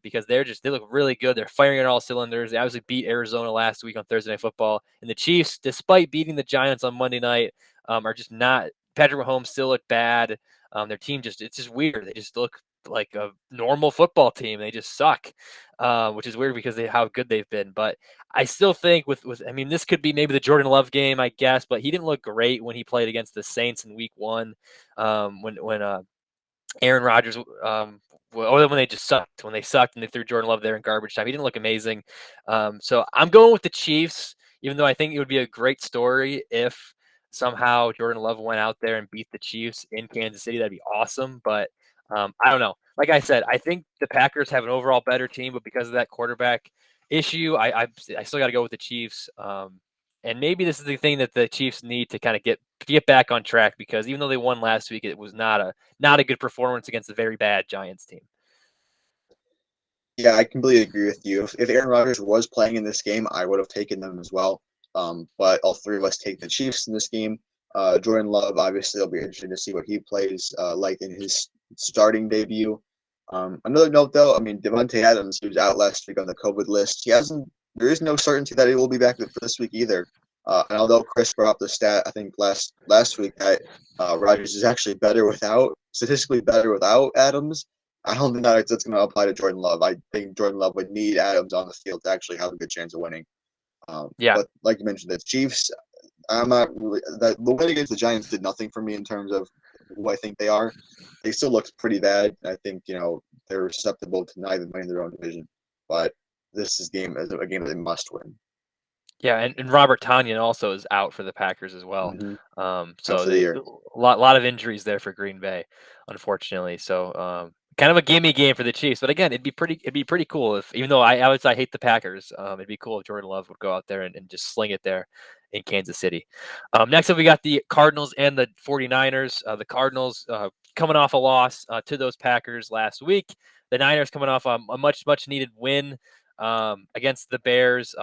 Because they look really good. They're firing on all cylinders. They obviously beat Arizona last week on Thursday Night Football, and the Chiefs, despite beating the Giants on Monday night, are just not. Patrick Mahomes still look bad. Their team it's just weird. They just look like a normal football team. They just suck, which is weird because how good they've been. But I still think I mean, this could be maybe the Jordan Love game, I guess, but he didn't look great when he played against the Saints in week 1. When Aaron Rodgers, or when they just sucked, when they sucked and they threw Jordan Love there in garbage time. He didn't look amazing. So I'm going with the Chiefs, even though I think it would be a great story if somehow Jordan Love went out there and beat the Chiefs in Kansas City, that'd be awesome. But I don't know. Like I said, I think the Packers have an overall better team, but because of that quarterback issue, I still got to go with the Chiefs. And maybe this is the thing that the Chiefs need to kind of get back on track, because even though they won last week, it was not a good performance against a very bad Giants team. Yeah, I completely agree with you. If Aaron Rodgers was playing in this game, I would have taken them as well. But all three of us take the Chiefs in this game. Jordan Love, obviously, it'll be interesting to see what he plays like in his starting debut. Another note, though, I mean, Devontae Adams, he was out last week on the COVID list. He hasn't. There is no certainty that he will be back for this week either. And although Chris brought up the stat, I think last week that Rodgers is actually statistically better without Adams. I don't think that's going to apply to Jordan Love. I think Jordan Love would need Adams on the field to actually have a good chance of winning. Yeah, But like you mentioned, the Chiefs, I'm not really the win against the Giants did nothing for me in terms of who I think they are. They still looked pretty bad. I think they're susceptible to not even winning their own division. But this is a game that they must win. yeah, and Robert Tonyan also is out for the Packers as well. Mm-hmm. Out So for the the year. lot of injuries there for Green Bay, unfortunately. So kind of a gimme game for the Chiefs. But again, it'd be pretty cool if, even though I hate the Packers, it'd be cool if Jordan Love would go out there and just sling it there in Kansas City. Next up, we got the Cardinals and the 49ers. The Cardinals coming off a loss to those Packers last week. The Niners coming off a much needed win against the Bears.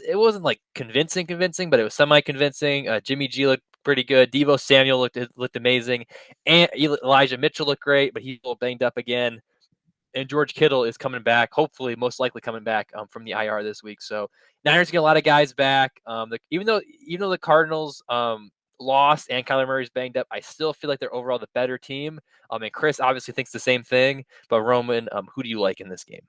It wasn't like convincing, but it was semi convincing. Jimmy G looked pretty good. Deebo Samuel looked amazing, and Elijah Mitchell looked great, but he's a little banged up again. And George Kittle is coming back, hopefully, most likely coming back from the IR this week. So Niners get a lot of guys back. Even though the Cardinals lost and Kyler Murray's banged up, I still feel like they're overall the better team. And Chris obviously thinks the same thing. But Roman, who do you like in this game?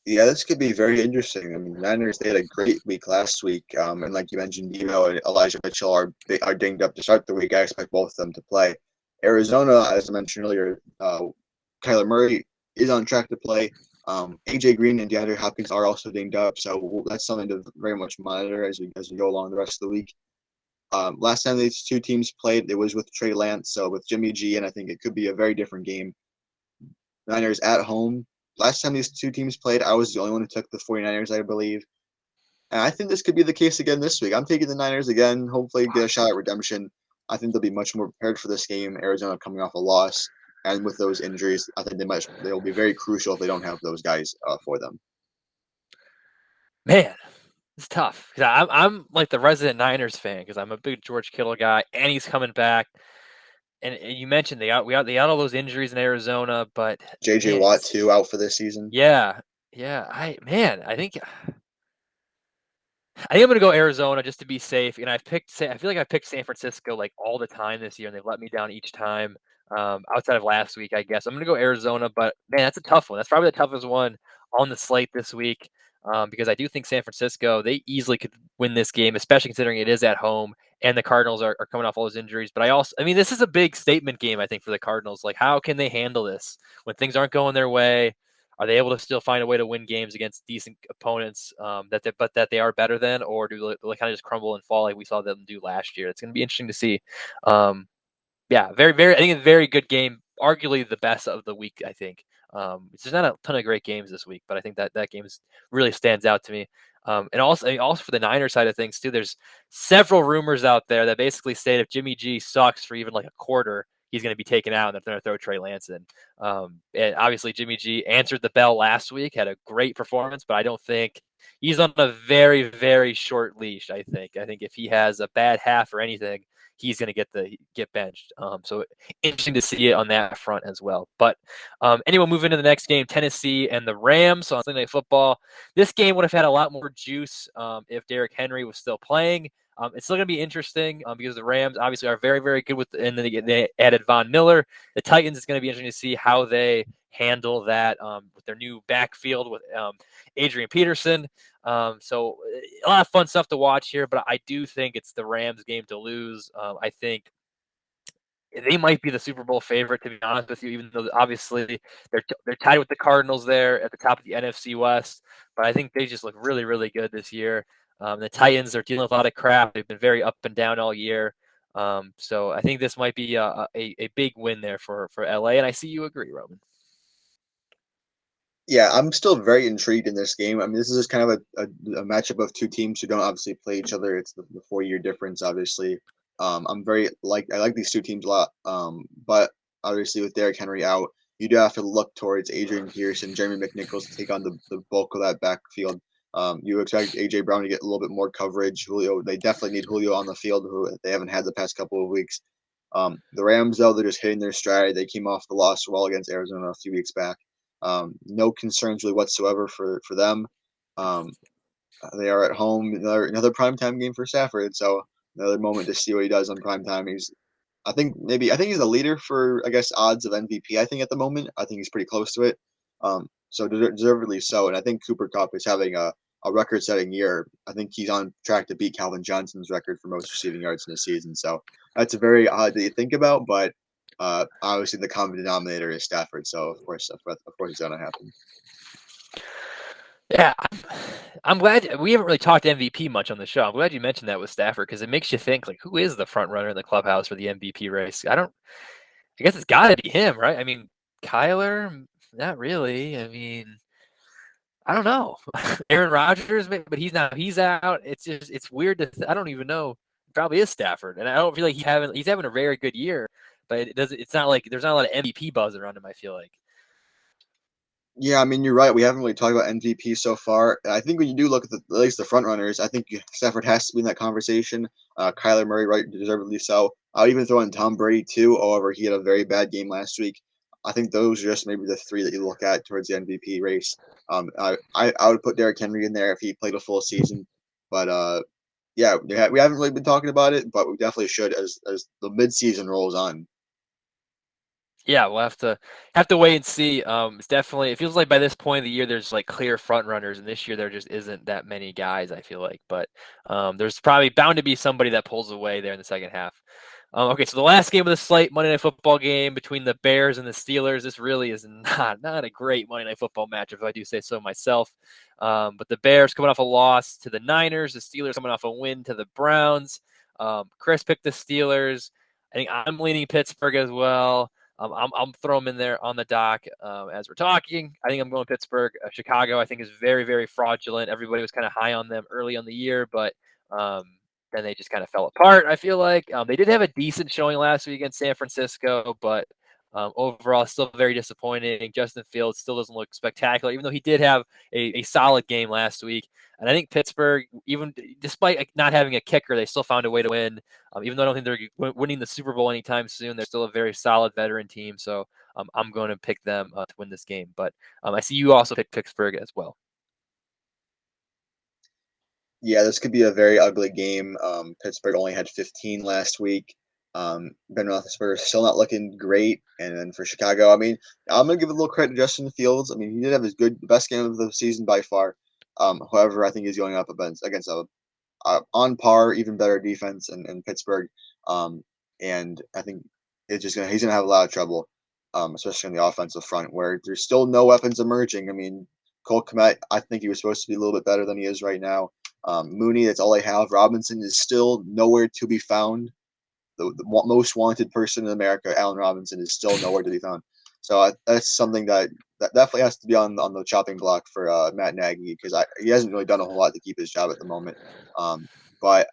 Yeah, this could be very interesting. I mean, Niners, they had a great week last week, and like you mentioned, Dino and Elijah Mitchell are dinged up to start the week. I expect both of them to play. Arizona, as I mentioned earlier, Kyler Murray is on track to play. AJ Green and DeAndre Hopkins are also dinged up, so that's something to very much monitor as we go along the rest of the week. Last time these two teams played, it was with Trey Lance, so with Jimmy G, and I think it could be a very different game. Niners at home. Last time these two teams played, I was the only one who took the 49ers, I believe. And I think this could be the case again this week. I'm taking the Niners again, hopefully get a shot at redemption. I think they'll be much more prepared for this game. Arizona coming off a loss. And with those injuries, I think they'll be very crucial if they don't have those guys for them. Man, it's tough because I'm like the resident Niners fan because I'm a big George Kittle guy, and he's coming back. And you mentioned they got all those injuries in Arizona, but JJ man, Watt too out for this season. yeah, yeah. I think I'm gonna go Arizona just to be safe, and I feel like I picked San Francisco like all the time this year, and they've let me down each time. Outside of last week, I guess I'm gonna go Arizona, but man, that's a tough one. That's probably the toughest one on the slate this week, because I do think San Francisco, they easily could win this game, especially considering it is at home and the Cardinals are coming off all those injuries. But I mean, this is a big statement game, I think, for the Cardinals. Like, how can they handle this when things aren't going their way? Are they able to still find a way to win games against decent opponents that they are better than, or do they kind of just crumble and fall like we saw them do last year? It's going to be interesting to see. Um, yeah, very. I think it's a very good game. Arguably the best of the week. I think. There's not a ton of great games this week, but I think that game really stands out to me. And also for the Niners side of things too. There's several rumors out there that basically state if Jimmy G sucks for even like a quarter, he's going to be taken out and they're going to throw Trey Lance in. And obviously Jimmy G answered the bell last week, had a great performance, but I don't think he's on a very short leash. I think if he has a bad half or anything, he's going to get benched. So interesting to see it on that front as well. But anyway, moving to the next game, Tennessee and the Rams on Sunday Night Football. This game would have had a lot more juice if Derrick Henry was still playing. It's still going to be interesting because the Rams obviously are very good and then they added Von Miller. The Titans, is going to be interesting to see how they handle that with their new backfield with Adrian Peterson. So a lot of fun stuff to watch here, but I do think it's the Rams game to lose. I think they might be the Super Bowl favorite, to be honest with you, even though obviously they're tied with the Cardinals there at the top of the NFC West. But I think they just look really good this year. The Titans are dealing with a lot of crap. They've been very up and down all year. So I think this might be a big win there for LA, and I see you agree, Roman. Yeah, I'm still very intrigued in this game. I mean, this is just kind of a matchup of two teams who don't obviously play each other. It's the 4 year difference, obviously. I like these two teams a lot. But obviously with Derrick Henry out, you do have to look towards Adrian Pierce and Jeremy McNichols to take on the bulk of that backfield. You expect AJ Brown to get a little bit more coverage. Julio, they definitely need Julio on the field, who they haven't had the past couple of weeks. The Rams, though, they're just hitting their stride. They came off the loss well against Arizona a few weeks back. No concerns really whatsoever for them. Um, they are at home. Another primetime game for Stafford. So another moment to see what he does on primetime. I think he's the leader for I guess odds of MVP. I think at the moment I think he's pretty close to it. So deservedly so. And I think Cooper Cup is having a record-setting year. I think he's on track to beat Calvin Johnson's record for most receiving yards in a season. So that's a very odd that you think about, but obviously the common denominator is Stafford. So of course, it's gonna happen. Yeah, I'm glad we haven't really talked MVP much on the show. I'm glad you mentioned that with Stafford because it makes you think like who is the front runner in the clubhouse for the MVP race? I guess it's got to be him, right? I mean, Kyler, not really. I mean, I don't know. Aaron Rodgers, but he's out. It's weird I don't even know. It probably is Stafford, and I don't feel like he's having a very good year, but it's not like there's not a lot of MVP buzz around him. I feel like. Yeah, I mean, you're right. We haven't really talked about MVP so far. I think when you do look at least the front runners, I think Stafford has to be in that conversation. Kyler Murray, right, deservedly so. I'll even throw in Tom Brady too. However, he had a very bad game last week. I think those are just maybe the three that you look at towards the MVP race. I would put Derrick Henry in there if he played a full season, but yeah, we haven't really been talking about it, but we definitely should as the midseason rolls on. Yeah, we'll have to wait and see. It's definitely it feels like by this point of the year there's like clear front runners, and this year there just isn't that many guys. I feel like, but there's probably bound to be somebody that pulls away there in the second half. Okay, so the last game of the slate, Monday Night Football game between the Bears and the Steelers. This really is not a great Monday Night Football matchup, if I do say so myself. But the Bears coming off a loss to the Niners, the Steelers coming off a win to the Browns. Chris picked the Steelers. I think I'm leaning Pittsburgh as well. I'm throwing them in there on the dock as we're talking. I think I'm going Pittsburgh. Chicago, I think, is very, very fraudulent. Everybody was kind of high on them early on the year, but um, then they just kind of fell apart. I feel like they did have a decent showing last week against San Francisco, but overall, still very disappointing. Justin Fields still doesn't look spectacular, even though he did have a solid game last week. And I think Pittsburgh, even despite not having a kicker, they still found a way to win. Even though I don't think they're winning the Super Bowl anytime soon, they're still a very solid veteran team. So I'm going to pick them to win this game. But I see you also pick Pittsburgh as well. Yeah, this could be a very ugly game. Pittsburgh only had 15 last week. Ben Roethlisberger still not looking great. And then for Chicago, I mean, I'm gonna give a little credit to Justin Fields. I mean, he did have his the best game of the season by far. However, I think he's going up against a on par, even better defense in Pittsburgh. Um, and I think he's gonna have a lot of trouble, especially on the offensive front, where there's still no weapons emerging. I mean, Cole Kmet, I think he was supposed to be a little bit better than he is right now. Mooney, that's all they have. Robinson is still nowhere to be found. The most wanted person in America, Allen Robinson, is still nowhere to be found. So that's something that definitely has to be on the chopping block for Matt Nagy because he hasn't really done a whole lot to keep his job at the moment. Um, but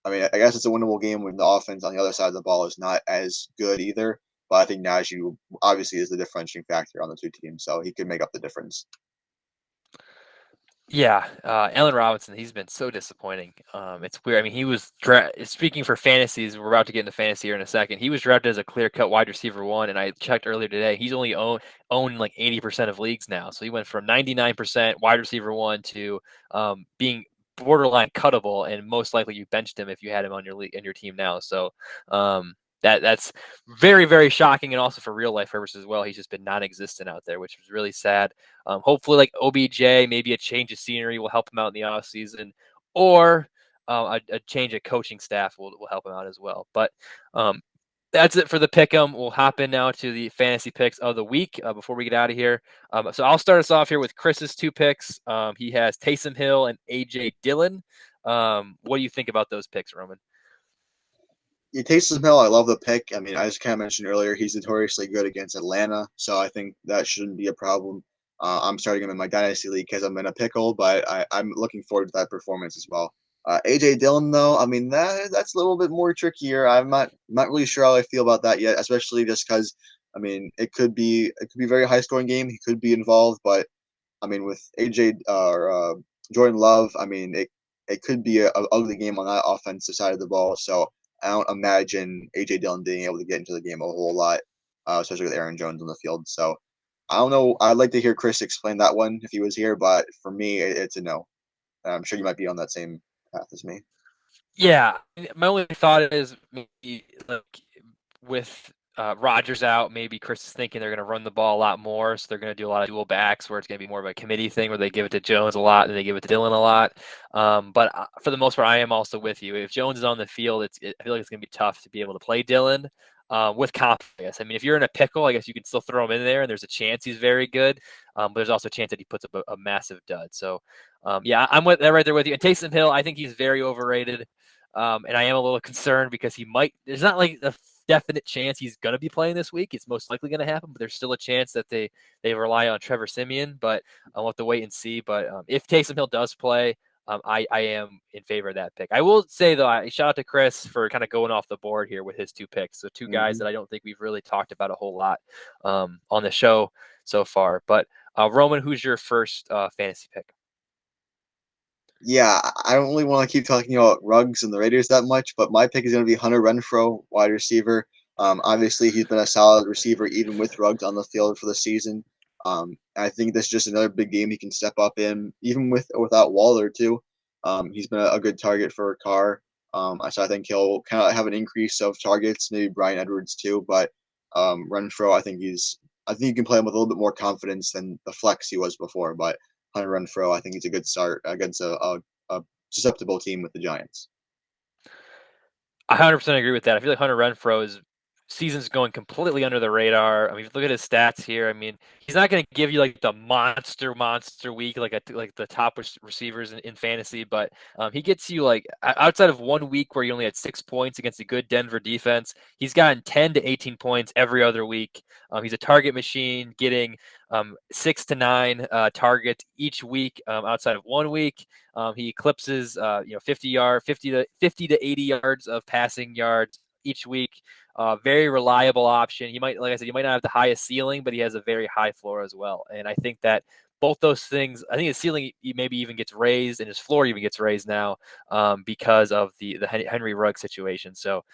I mean, I guess it's a winnable game when the offense on the other side of the ball is not as good either. But I think Najee obviously is the differentiating factor on the two teams, so he could make up the difference. Yeah, Allen Robinson, he's been so disappointing. It's weird. I mean, he was speaking for fantasies. We're about to get into fantasy here in a second. He was drafted as a clear-cut wide receiver one, and I checked earlier today. He's only owned like 80% of leagues now. So he went from 99% wide receiver one to being borderline cuttable, and most likely you benched him if you had him on your league in your team now. So that's very, very shocking, and also for real life purposes as well. He's just been non-existent out there, which was really sad. Hopefully, like OBJ, maybe a change of scenery will help him out in the off season, or a change of coaching staff will help him out as well. But um, that's it for the pick 'em. We'll hop in now to the fantasy picks of the week before we get out of here. So I'll start us off here with Chris's two picks. He has Taysom Hill and AJ Dillon. What do you think about those picks, Roman? Taysom Hill, I love the pick. I mean, I just kind of mentioned earlier, he's notoriously good against Atlanta, so I think that shouldn't be a problem. I'm starting him in my dynasty league because I'm in a pickle, but I'm looking forward to that performance as well. AJ Dillon, though, I mean that's a little bit more trickier. I'm not really sure how I feel about that yet, especially just because I mean it could be a very high scoring game. He could be involved, but I mean, with AJ or Jordan Love, I mean, it could be a ugly game on that offensive side of the ball. So I don't imagine AJ Dillon being able to get into the game a whole lot, especially with Aaron Jones on the field. So I don't know. I'd like to hear Chris explain that one if he was here, but for me, it's a no. I'm sure you might be on that same path as me. Yeah, my only thought is maybe like with Rodgers out, maybe Chris is thinking they're going to run the ball a lot more, so they're going to do a lot of dual backs, where it's going to be more of a committee thing, where they give it to Jones a lot and they give it to Dillon a lot. But for the most part, I am also with you. If Jones is on the field, I feel like it's going to be tough to be able to play Dillon. With confidence. I mean, if you're in a pickle, I guess you can still throw him in there, and there's a chance he's very good. But there's also a chance that he puts up a massive dud. So, yeah, I'm with that right there with you. And Taysom Hill, I think he's very overrated. And I am a little concerned because he might. There's not like a definite chance he's going to be playing this week. It's most likely going to happen, but there's still a chance that they rely on Trevor Siemian. But I'll have to wait and see. But if Taysom Hill does play, I am in favor of that pick. I will say though, shout out to Chris for kind of going off the board here with his two picks. So two guys Mm-hmm. that I don't think we've really talked about a whole lot on the show so far. But Roman, who's your first fantasy pick? Yeah, I don't really want to keep talking about Ruggs and the Raiders that much, but my pick is going to be Hunter Renfrow, wide receiver. Obviously, he's been a solid receiver even with Ruggs on the field for the season. I think this is just another big game he can step up in, even with or without Waller too. He's been a good target for Carr. So I think he'll kind of have an increase of targets, maybe Brian Edwards too. But Renfrow, I think you can play him with a little bit more confidence than the flex he was before. But Hunter Renfrow, I think he's a good start against a susceptible team with the Giants. I 100% agree with that. I feel like Hunter Renfro's season's going completely under the radar. I mean, if you look at his stats here, I mean, he's not going to give you like the monster week like the top receivers in fantasy, but he gets you like outside of 1 week where he only had 6 points against a good Denver defense, he's gotten 10 to 18 points every other week. He's a target machine, getting 6 to 9 targets each week outside of 1 week. He eclipses 50 to 80 yards of passing yards each week. Very reliable option. He might, like I said, he might not have the highest ceiling, but he has a very high floor as well. And I think that both those things, I think his ceiling maybe even gets raised, and his floor even gets raised now because of the Henry Rugg situation. So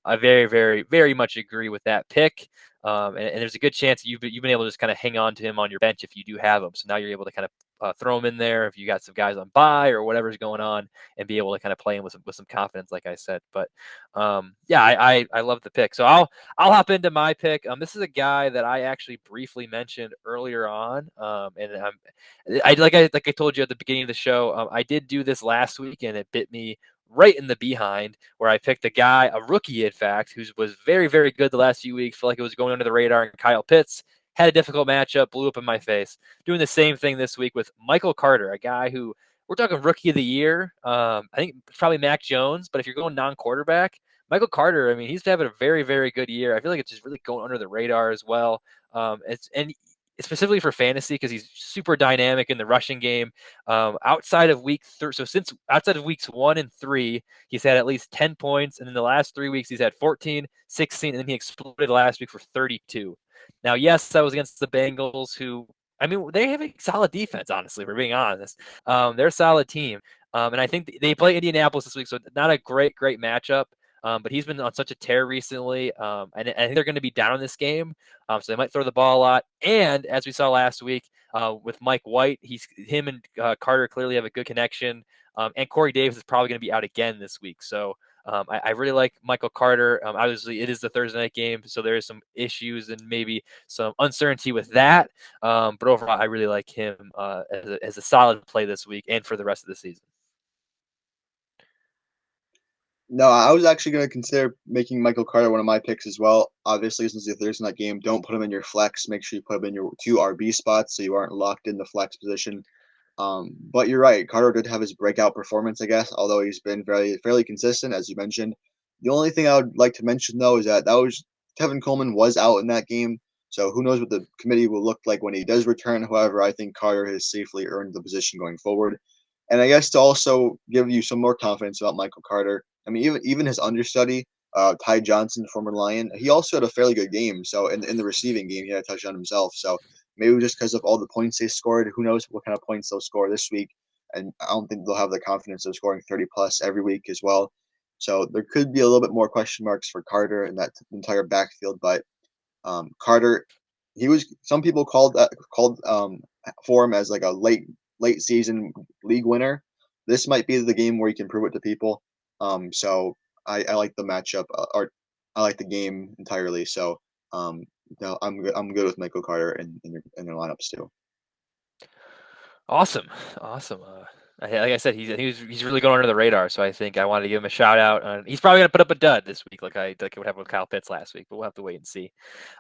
I very much agree with that pick. And there's a good chance you've been able to just kind of hang on to him on your bench if you do have him. So now you're able to kind of throw him in there if you got some guys on bye or whatever's going on, and be able to kind of play him with some confidence, like I said. But yeah, I love the pick. So I'll hop into my pick. This is a guy that I actually briefly mentioned earlier on, and I told you at the beginning of the show, I did do this last week, and it bit me right in the behind, where I picked a guy, a rookie, in fact, who was very good the last few weeks. Feel like it was going under the radar, and Kyle Pitts had a difficult matchup, blew up in my face. Doing the same thing this week with Michael Carter, a guy who we're talking rookie of the year. I think it's probably Mac Jones, but if you're going non-quarterback, Michael Carter, I mean, he's having a very good year. I feel like it's just really going under the radar as well. And specifically for fantasy because he's super dynamic in the rushing game. Outside of since outside of weeks 1 and 3, he's had at least 10 points, and in the last 3 weeks he's had 14, 16, and then he exploded last week for 32. Now, yes, that was against the Bengals, who, I mean, they have a solid defense, honestly, if we're being honest. They're a solid team. And I think they play Indianapolis this week, so not a great matchup. But he's been on such a tear recently, and I think they're going to be down in this game, so they might throw the ball a lot. And as we saw last week with Mike White, him and Carter clearly have a good connection, and Corey Davis is probably going to be out again this week. So I really like Michael Carter. Obviously, it is the Thursday night game, so there is some issues and maybe some uncertainty with that. But overall, I really like him as a solid play this week and for the rest of the season. No, I was actually going to consider making Michael Carter one of my picks as well. Obviously, since the Thursday night game, don't put him in your flex. Make sure you put him in your two RB spots so you aren't locked in the flex position. But you're right. Carter did have his breakout performance, I guess, although he's been very fairly consistent, as you mentioned. The only thing I would like to mention though is that Tevin Coleman was out in that game, so who knows what the committee will look like when he does return. However, I think Carter has safely earned the position going forward. And I guess to also give you some more confidence about Michael Carter, I mean, even his understudy, Ty Johnson, former Lion, he also had a fairly good game. So in the receiving game, he had a touchdown himself. So maybe just because of all the points they scored, who knows what kind of points they'll score this week. And I don't think they'll have the confidence of scoring 30 plus every week as well. So there could be a little bit more question marks for Carter in that entire backfield. But Carter, he was some people called for him as like a late season league winner. This might be the game where he can prove it to people. So I like the matchup, or I like the game entirely. So um, no, I'm good with Michael Carter in their lineups too. Awesome, awesome. Like I said, he's really going under the radar. So I think I wanted to give him a shout out. He's probably gonna put up a dud this week, like what happened with Kyle Pitts last week. But we'll have to wait and see.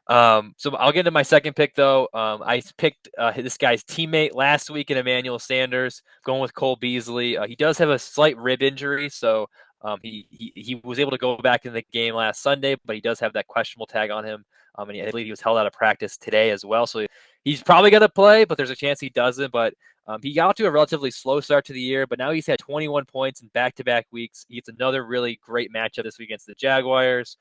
So I'll get into my second pick though. I picked this guy's teammate last week in Emmanuel Sanders, going with Cole Beasley. He does have a slight rib injury, so he was able to go back in the game last Sunday, but he does have that questionable tag on him. And I believe he was held out of practice today as well. So he's probably going to play, but there's a chance he doesn't. But he got off to a relatively slow start to the year, but now he's had 21 points in back-to-back weeks. He gets another really great matchup this week against the Jaguars.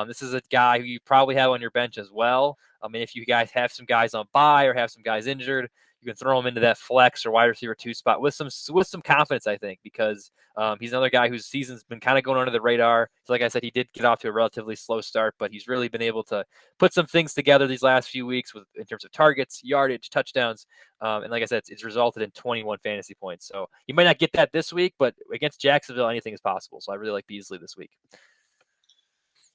This is a guy who you probably have on your bench as well. I mean, if you guys have some guys on bye or have some guys injured, you can throw him into that flex or wide receiver 2 spot with some confidence, I think, because he's another guy whose season's been kind of going under the radar. So like I said, he did get off to a relatively slow start, but he's really been able to put some things together these last few weeks in terms of targets, yardage, touchdowns. And like I said, it's resulted in 21 fantasy points. So you might not get that this week, but against Jacksonville, anything is possible. So I really like Beasley this week.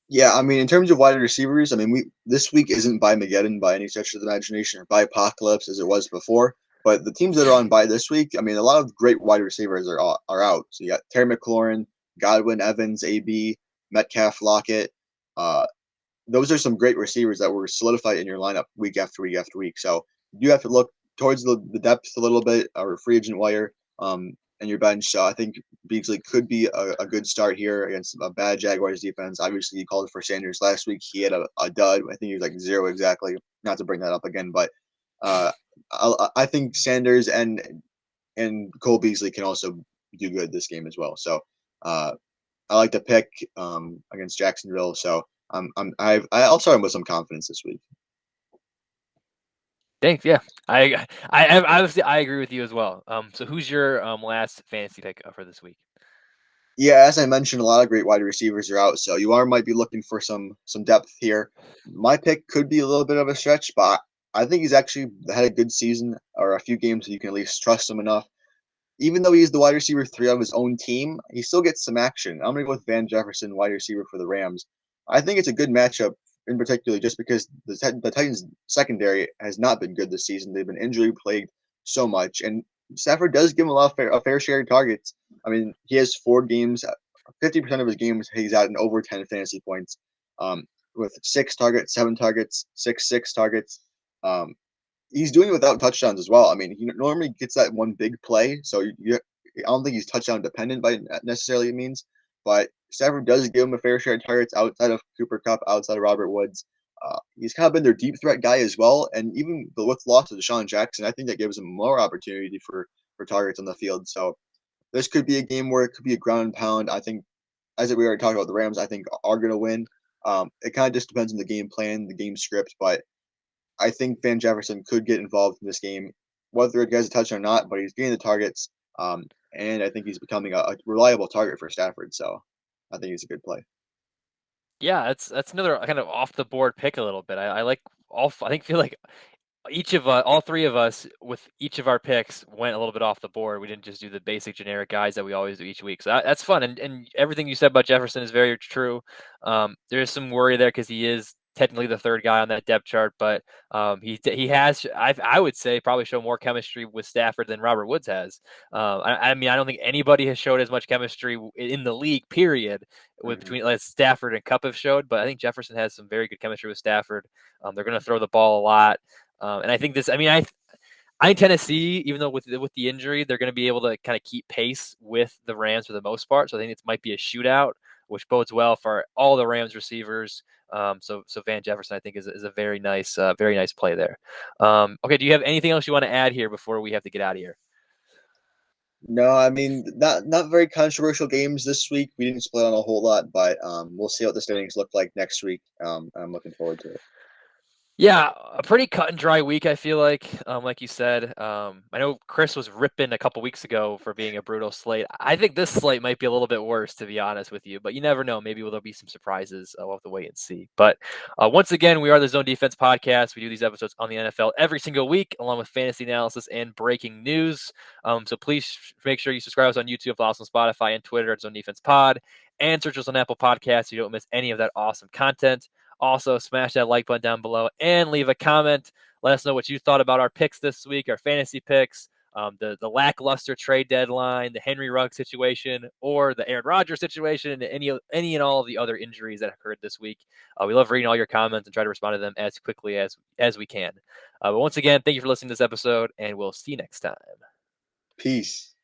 Yeah, I mean, in terms of wide receivers, I mean, we this week isn't by Mageddon by any stretch of the imagination or by apocalypse as it was before. But the teams that are on by this week, I mean, a lot of great wide receivers are out. So you got Terry McLaurin, Godwin, Evans, AB, Metcalf, Lockett. Uh, those are some great receivers that were solidified in your lineup week after week after week. So you have to look towards the depth a little bit, or free agent wire, and your bench. So I think Beasley could be a good start here against a bad Jaguars defense. Obviously, you called for Sanders last week. He had a dud. I think he was like zero exactly. Not to bring that up again, but uh, I think Sanders and Cole Beasley can also do good this game as well. So uh, I like to pick against Jacksonville. So I'll start him with some confidence this week. Thanks. Yeah, I obviously I agree with you as well. So who's your last fantasy pick for this week? Yeah, as I mentioned, a lot of great wide receivers are out, so might be looking for some depth here. My pick could be a little bit of a stretch, but I think he's actually had a good season or a few games that you can at least trust him enough. Even though he's the wide receiver 3 of his own team, he still gets some action. I'm going to go with Van Jefferson, wide receiver for the Rams. I think it's a good matchup, in particular, just because the Titans' secondary has not been good this season. They've been injury plagued so much, and Stafford does give him a fair share of targets. I mean, he has 4 games, 50% of his games, he's at an over 10 fantasy points, with 6 targets, 7 targets, six targets. Um, he's doing it without touchdowns as well. I mean, he normally gets that one big play, so I don't think he's touchdown dependent by necessarily it means, but Stafford does give him a fair share of targets outside of Cooper Kupp, outside of Robert Woods. He's kind of been their deep threat guy as well, and even with the loss of Deshaun Jackson, I think that gives him more opportunity for targets on the field. So this could be a game where it could be a ground and pound. I think, as we already talked about, the Rams I think are going to win. It kind of just depends on the game plan, the game script, but I think Van Jefferson could get involved in this game, whether it gets a touch or not. But he's getting the targets, and I think he's becoming a reliable target for Stafford. So I think he's a good play. Yeah, that's another kind of off the board pick a little bit. I like I think feel like each of all three of us with each of our picks went a little bit off the board. We didn't just do the basic generic guys that we always do each week. So that's fun. And everything you said about Jefferson is very true. There is some worry there because he is technically the third guy on that depth chart, but he has I would say probably show more chemistry with Stafford than Robert Woods has. I mean I don't think anybody has showed as much chemistry in the league period with Mm-hmm. between like Stafford and Cup have showed, but I think Jefferson has some very good chemistry with Stafford. They're going to throw the ball a lot. And I think this, I mean, I think Tennessee, even though with the injury, they're going to be able to kind of keep pace with the Rams for the most part. So I think it might be a shootout, which bodes well for all the Rams receivers. So Van Jefferson, I think, is a very nice play there. Okay, do you have anything else you want to add here before we have to get out of here? No, I mean not very controversial games this week. We didn't split on a whole lot, but we'll see what the standings look like next week. I'm looking forward to it. Yeah, a pretty cut and dry week, I feel like you said. I know Chris was ripping a couple weeks ago for being a brutal slate. I think this slate might be a little bit worse, to be honest with you, but you never know. Maybe there'll be some surprises. We'll have to wait and see. But once again, we are the Zone Defense Podcast. We do these episodes on the NFL every single week, along with fantasy analysis and breaking news. So please make sure you subscribe us on YouTube, follow us on Spotify and Twitter at Zone Defense Pod, and search us on Apple Podcasts so you don't miss any of that awesome content. Also, smash that like button down below and leave a comment. Let us know what you thought about our picks this week, our fantasy picks, the lackluster trade deadline, the Henry Ruggs situation, or the Aaron Rodgers situation, and any and all of the other injuries that occurred this week. We love reading all your comments and try to respond to them as quickly as we can. But once again, thank you for listening to this episode, and we'll see you next time. Peace.